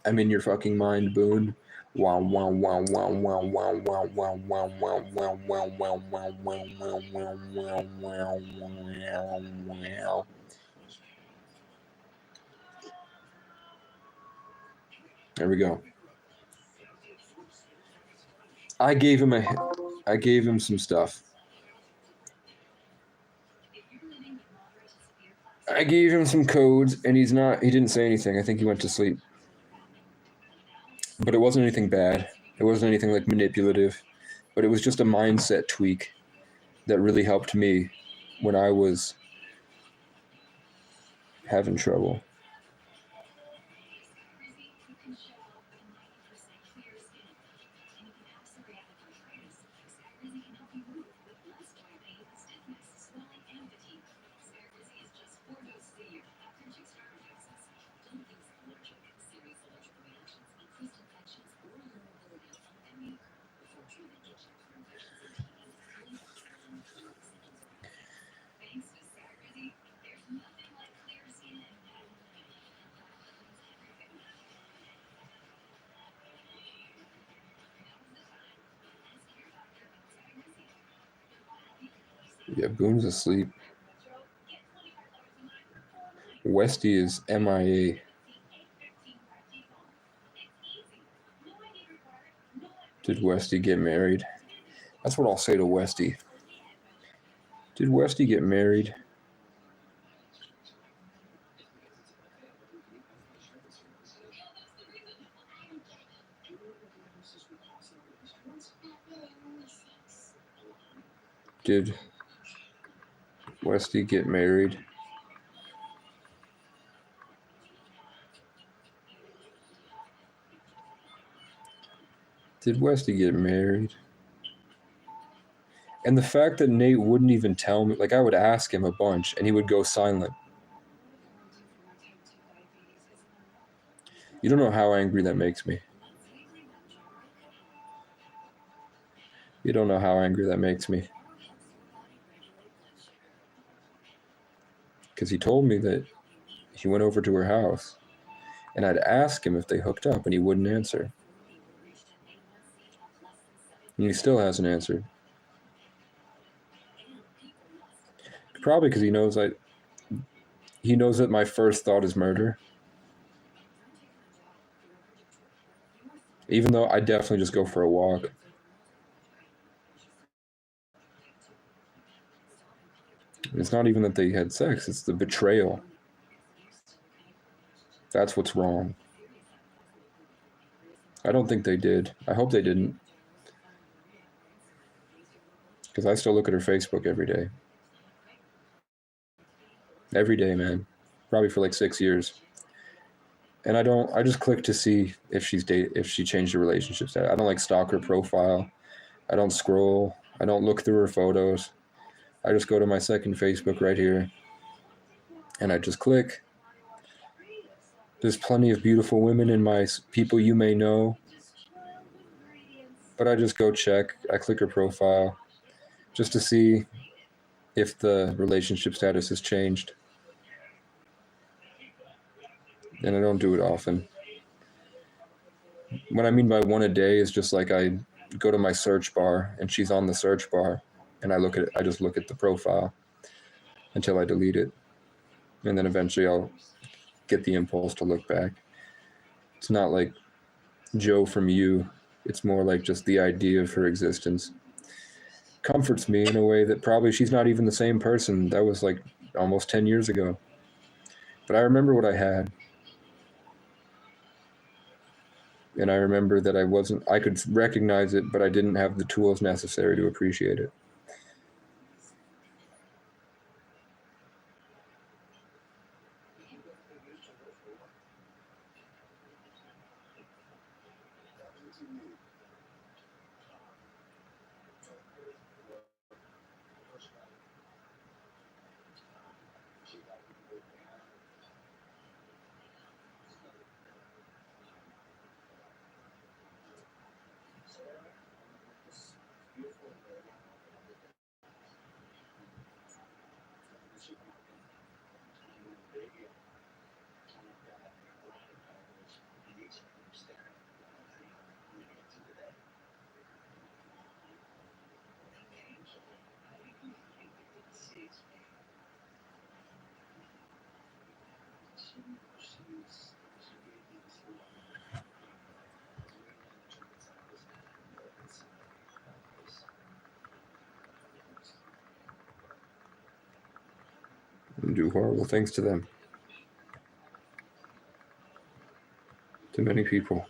I'm in your fucking mind, Boone. Wow, wow, wow, wow, wow, wow, wow, wow, wow, wow, wow, wow, wow, wow, wow, wow, wow, wow, wow, wow. There we go. I gave him some stuff. I gave him some codes, and he didn't say anything. I think he went to sleep. But it wasn't anything bad. It wasn't anything like manipulative. But it was just a mindset tweak that really helped me when I was having trouble. Yeah, Boone's asleep. Westy is MIA. Did Westy get married? That's what I'll say to Westy. Did Westy get married? Did Westy get married? Did Westy get married? And the fact that Nate wouldn't even tell me, like I would ask him a bunch and he would go silent. You don't know how angry that makes me. You don't know how angry that makes me. Because he told me that he went over to her house and I'd ask him if they hooked up and he wouldn't answer. And he still hasn't answered. Probably because he knows that my first thought is murder. Even though I definitely just go for a walk. It's not even that they had sex, it's the betrayal. That's what's wrong. I don't think they did. I hope they didn't. Because I still look at her Facebook every day. Every day, man. Probably for like 6 years. And I just click to see if she changed her relationship status. I don't like stalk her profile. I don't scroll. I don't look through her photos. I just go to my second Facebook right here. And I just click. There's plenty of beautiful women in my people you may know. But I just go check. I click her profile just to see if the relationship status has changed. And I don't do it often. What I mean by one a day is just like I go to my search bar and she's on the search bar and I just look at the profile until I delete it. And then eventually I'll get the impulse to look back. It's not like Joe from You. It's more like just the idea of her existence comforts me in a way that probably she's not even the same person. That was like almost 10 years ago. But I remember what I had. And I remember that I could recognize it, but I didn't have the tools necessary to appreciate it. and do horrible things to them. To many people.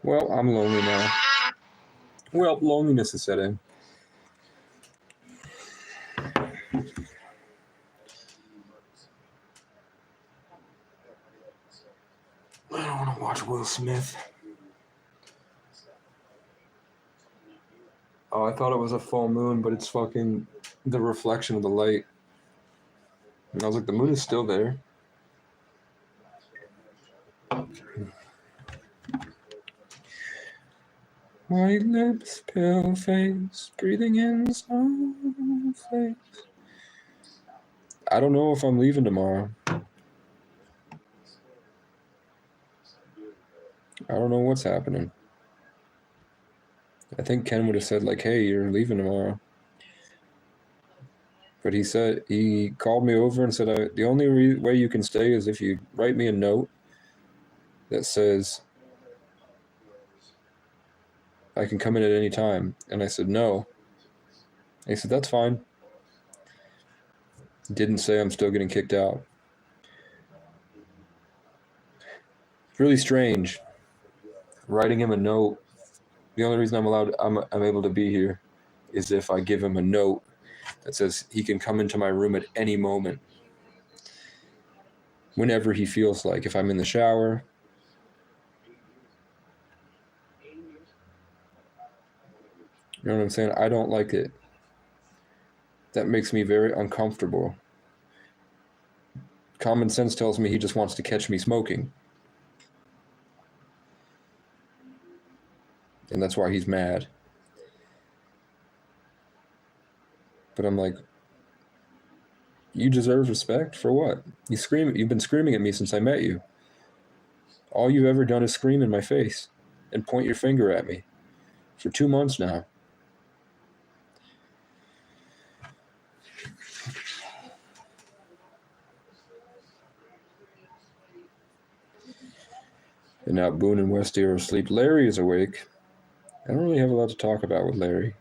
Well, I'm lonely now. Well, loneliness is set in. I don't want to watch Will Smith. Oh, I thought it was a full moon, but it's fucking the reflection of the light. And I was like, the moon is still there. White lips, pale face, breathing in snowflakes. I don't know if I'm leaving tomorrow. I don't know what's happening. I think Ken would have said, like, hey, you're leaving tomorrow. But he called me over and said, the only way you can stay is if you write me a note that says I can come in at any time. And I said, no. And he said, that's fine. Didn't say I'm still getting kicked out. It's really strange. Writing him a note. The only reason I'm able to be here is if I give him a note that says he can come into my room at any moment. Whenever he feels like. If I'm in the shower. You know what I'm saying? I don't like it. That makes me very uncomfortable. Common sense tells me he just wants to catch me smoking. And that's why he's mad. But I'm like, you deserve respect for what? You've been screaming at me since I met you. All you've ever done is scream in my face and point your finger at me for 2 months now. And now Boone and Westy are asleep. Larry is awake. I don't really have a lot to talk about with Larry.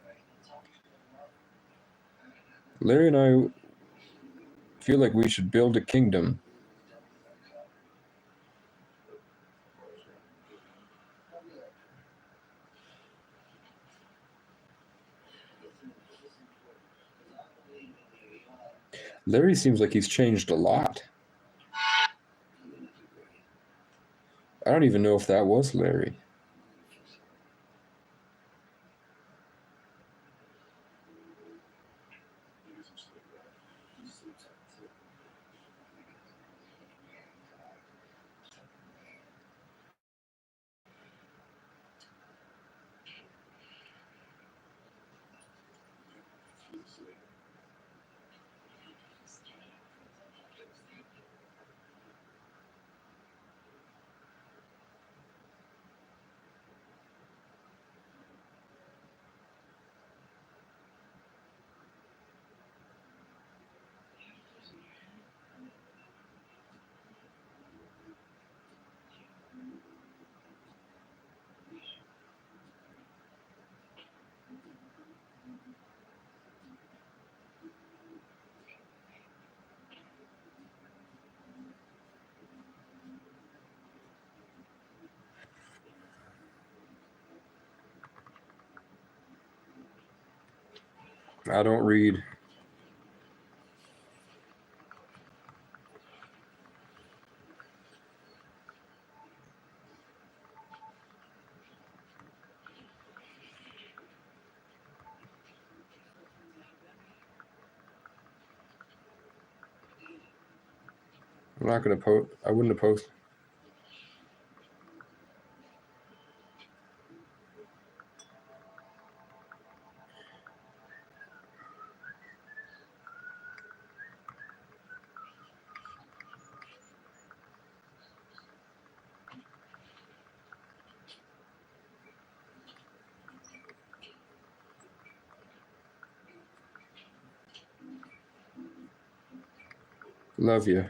Larry and I feel like we should build a kingdom. Larry seems like he's changed a lot. I don't even know if that was Larry. I don't read. I'm not going to post. I wouldn't have posted. Love you.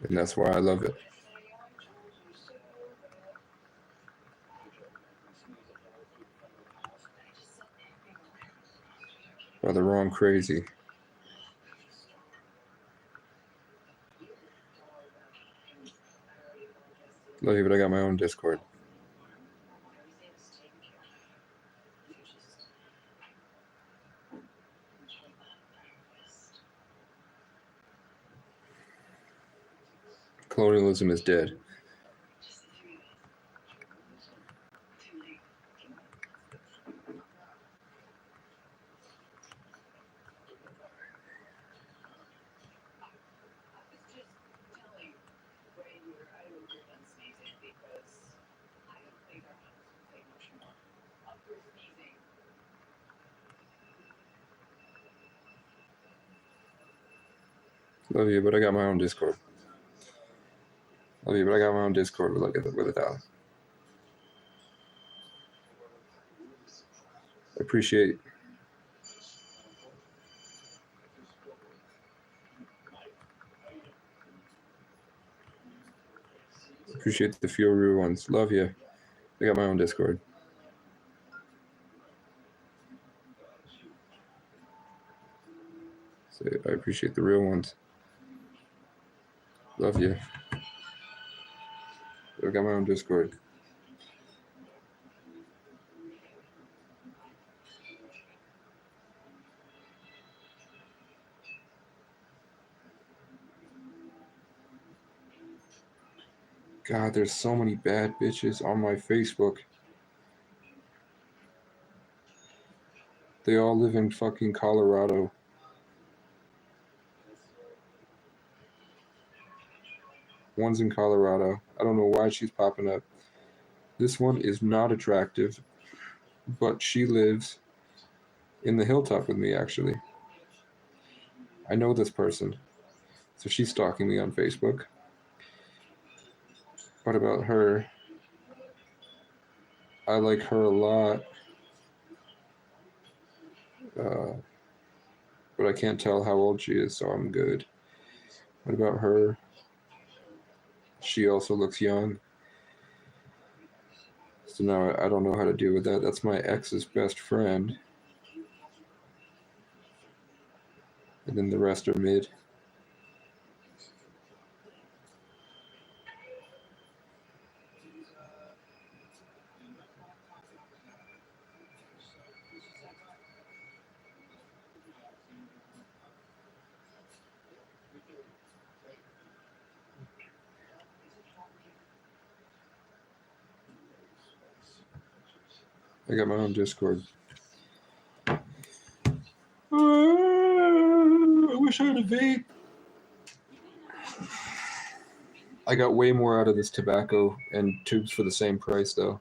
And that's why I love it. By the wrong crazy. Love you, but I got my own Discord. Colonialism is dead. Love you, but I got my own Discord. Love you, but I got my own Discord with a $1,000. I appreciate the few real ones. Love you. I got my own Discord. So I appreciate the real ones. Love you. I got my own Discord. God, there's so many bad bitches on my Facebook. They all live in fucking Colorado. One's in Colorado. I don't know why she's popping up. This one is not attractive, but she lives in the hilltop with me, actually. I know this person. So she's stalking me on Facebook. What about her? I like her a lot. But I can't tell how old she is, so I'm good. What about her? She also looks young. So now I don't know how to deal with that. That's my ex's best friend. And then the rest are mid. I got my own Discord. I wish I had a vape. I got way more out of this tobacco and tubes for the same price, though.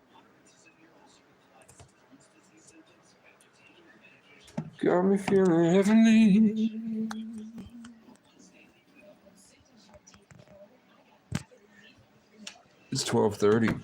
Got me feeling heavenly. It's 12:30.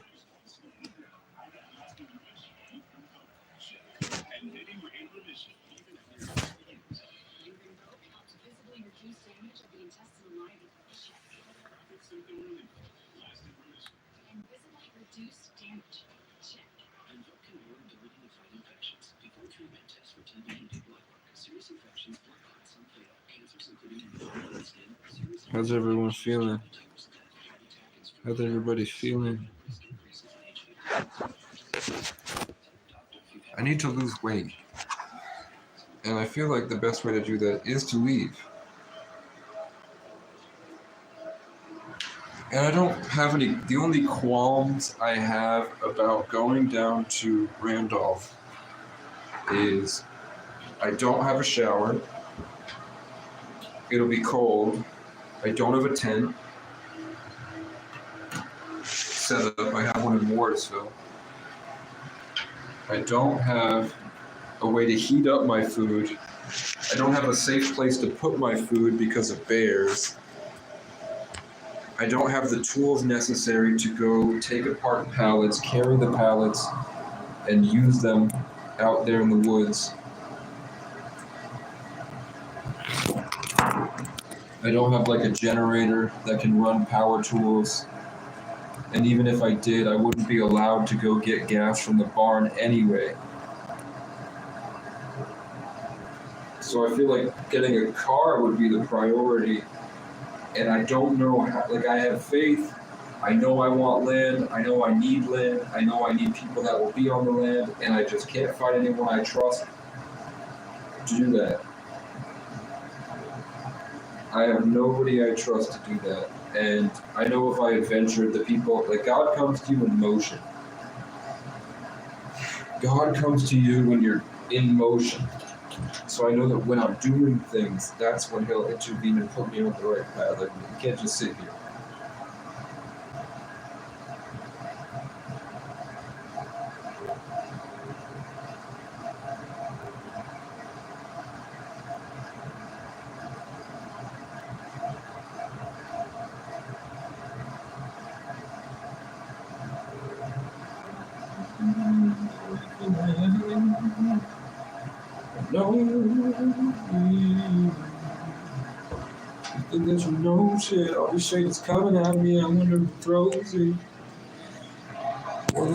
How's everyone feeling? How's everybody feeling? I need to lose weight. And I feel like the best way to do that is to leave. And I don't have any, the only qualms I have about going down to Randolph is I don't have a shower. It'll be cold. I don't have a tent set up. I have one in Morrisville. I don't have a way to heat up my food. I don't have a safe place to put my food because of bears. I don't have the tools necessary to go take apart pallets, carry the pallets, and use them out there in the woods. I don't have like a generator that can run power tools. And even if I did, I wouldn't be allowed to go get gas from the barn anyway. So I feel like getting a car would be the priority. And I don't know how, like I have faith. I know I want land. I know I need land. I know I need people that will be on the land. And I just can't find anyone I trust to do that. I have nobody I trust to do that. And I know if I adventured, the people, like God comes to you in motion. God comes to you when you're in motion. So I know that when I'm doing things, that's when He'll intervene and put me on the right path. Like, you can't just sit here. No, you think that you know shit. All this shit is coming at me. I wonder who throws it. Well,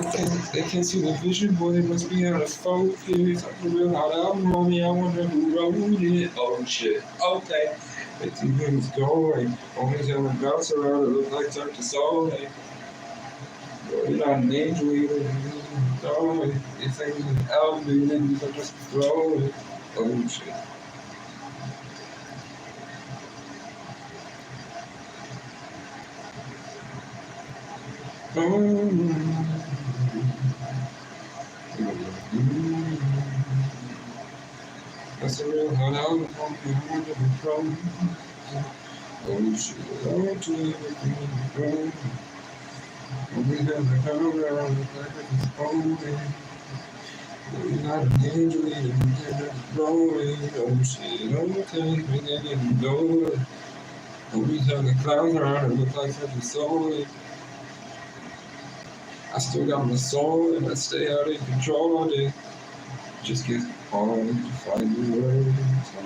they can't see the vision, boy. They must be out of focus. I can real hot album on me. I wonder who wrote it. Oh shit. Okay. They see things going. Always having bounce around. It look like such a soul. You're not an angel either. No, it's like an album. You can just throw it. Oh shit. That's a real hot album on me. I wonder who wrote it. Oh shit. Oh, to everything wrong. We have a camera on the back of his phone. You're not an angel, you didn't growing. Oh shit, okay, we didn't know it. We have the clouds around, it look like such a soul. I still got my soul and I stay out of control all day. Just get hard to find the words.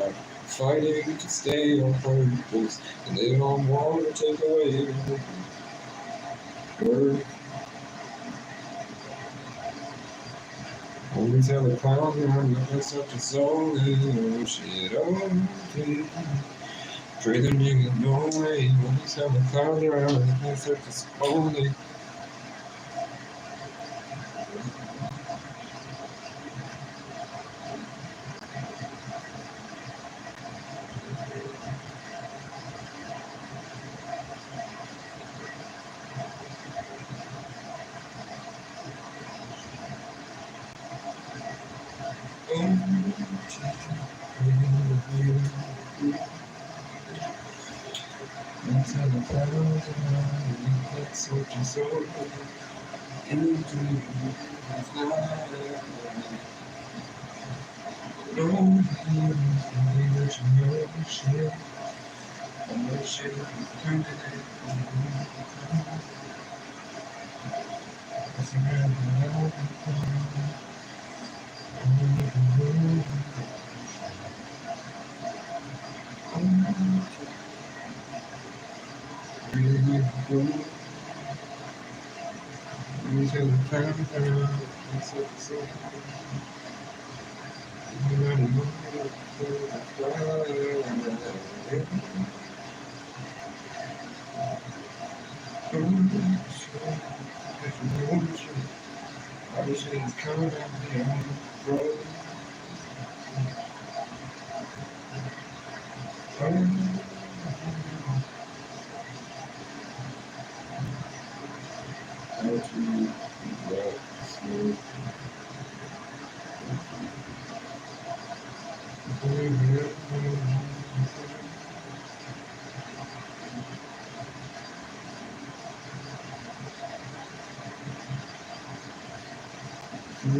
I'm fighting to stay on purpose, and they don't want to take away the word. Always have a cloud around like that's such a soul. Oh shit, okay. Pray them niggas go away. Always have a cloud around like that's such a soul. I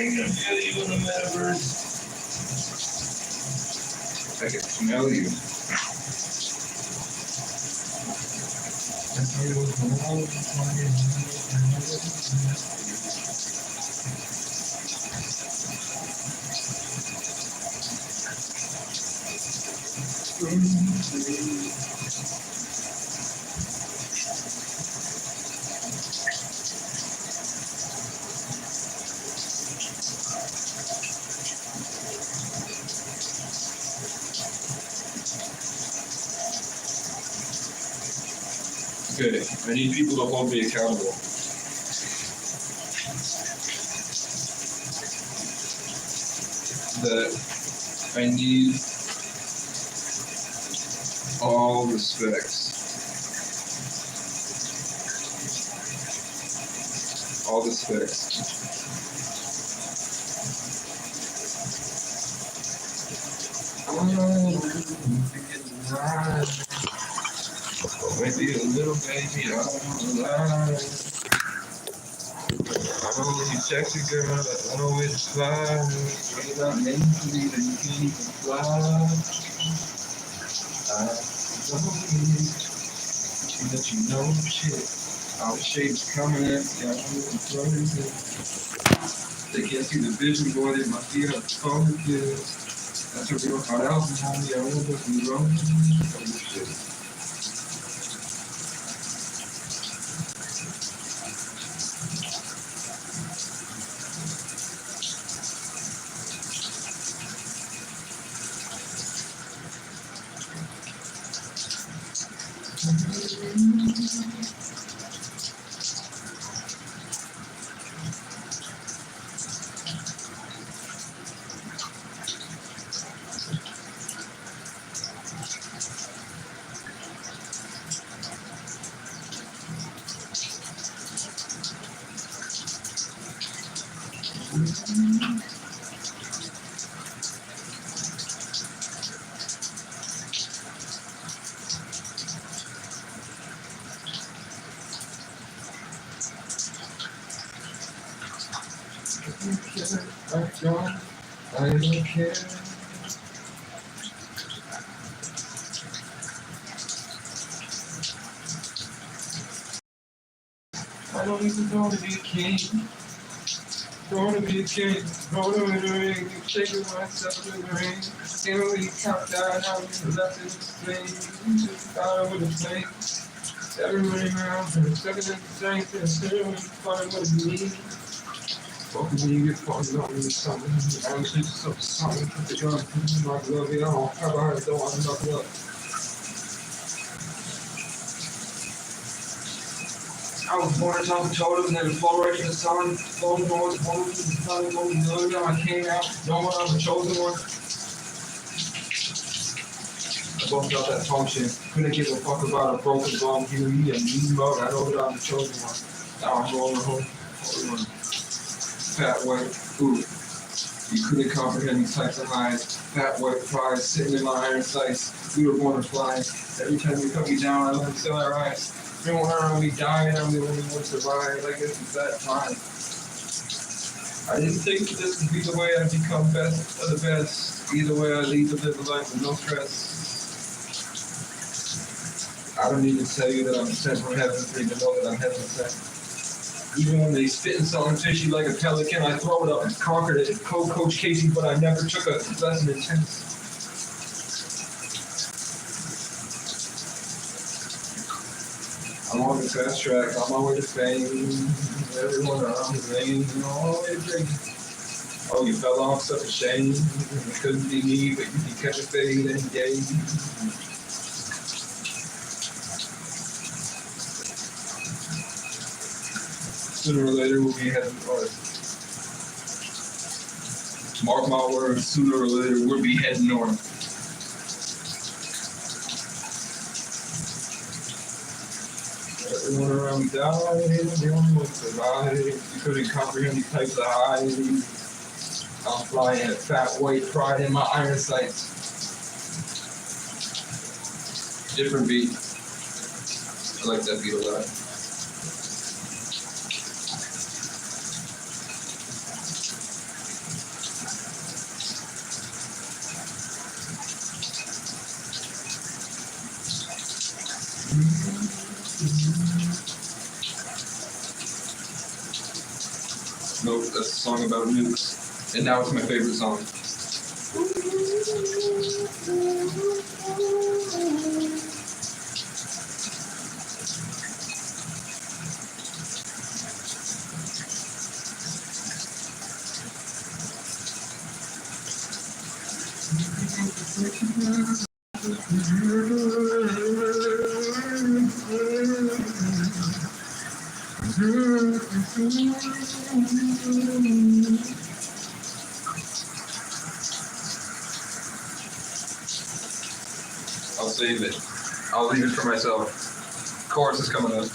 can feel you in the metaverse. I can smell you. Okay, I need people to hold me accountable. That I need all the specs. All the specs. Maybe a little baby, I don't want to lie. I know you sexy girl, I know it's fly. You're not meant to be, then you can't even fly. I don't need to let you know shit. All the shapes coming at me, I don't know what's it. They can't see the vision, boy, they must be on the phone. That's a real hot album, homie. I don't know what's wrong with shit. I don't care. I don't even know to be a king. Don't to be a king. Don't to be a ring. Shaking myself in the ring. Can't really count down how you left in the flame. Just thought I would have played. Everybody around and second in the same thing. Still when you find what it means. Fucking when you get fucked up with something. I'm just something. Put the gun in my glove. I don't have a heart. Don't want to knock it up. I was born in South Dakota and then fall right to the sun. Flowing north, home to the sun, going to the other. I came out, knowing I was the chosen one. I both got that function. Couldn't give a fuck about a broken bone. Give me a mean mug. I know that I'm the chosen one. Now I'm rolling home. Fat white food. You couldn't comprehend these types of lies. Fat white fries sitting in my iron sights. We were born to fly. Every time you cut me down, I let still I rise. You don't want me dying, I'm the only one surviving. I guess it's that time. I didn't think that this would be the way I become best of the best. Either way, I lead to live a life with no stress. I don't need to tell you that I'm sent from heaven for you to know that I'm heaven sent. Even when they spit in something fishy like a pelican, I throw it up and conquered it. Coach Casey, but I never took a lesson in tennis. I'm on the fast track, on my way to fame. Everyone around me laying, all the way to drinking. Oh, you fell off, such a shame. It couldn't be me, but you can catch a fade any day. Sooner or later, we'll be heading north. Mark my words, sooner or later, we'll be heading north. Everyone around me died, the only one survived. You couldn't comprehend these types of highs. I'm flying at fat white pride in my iron sights. Different beat. I like that beat a lot. Nope, that's a song about nukes. And now it's my favorite song. I'll save it. I'll leave it for myself. Chorus is coming up.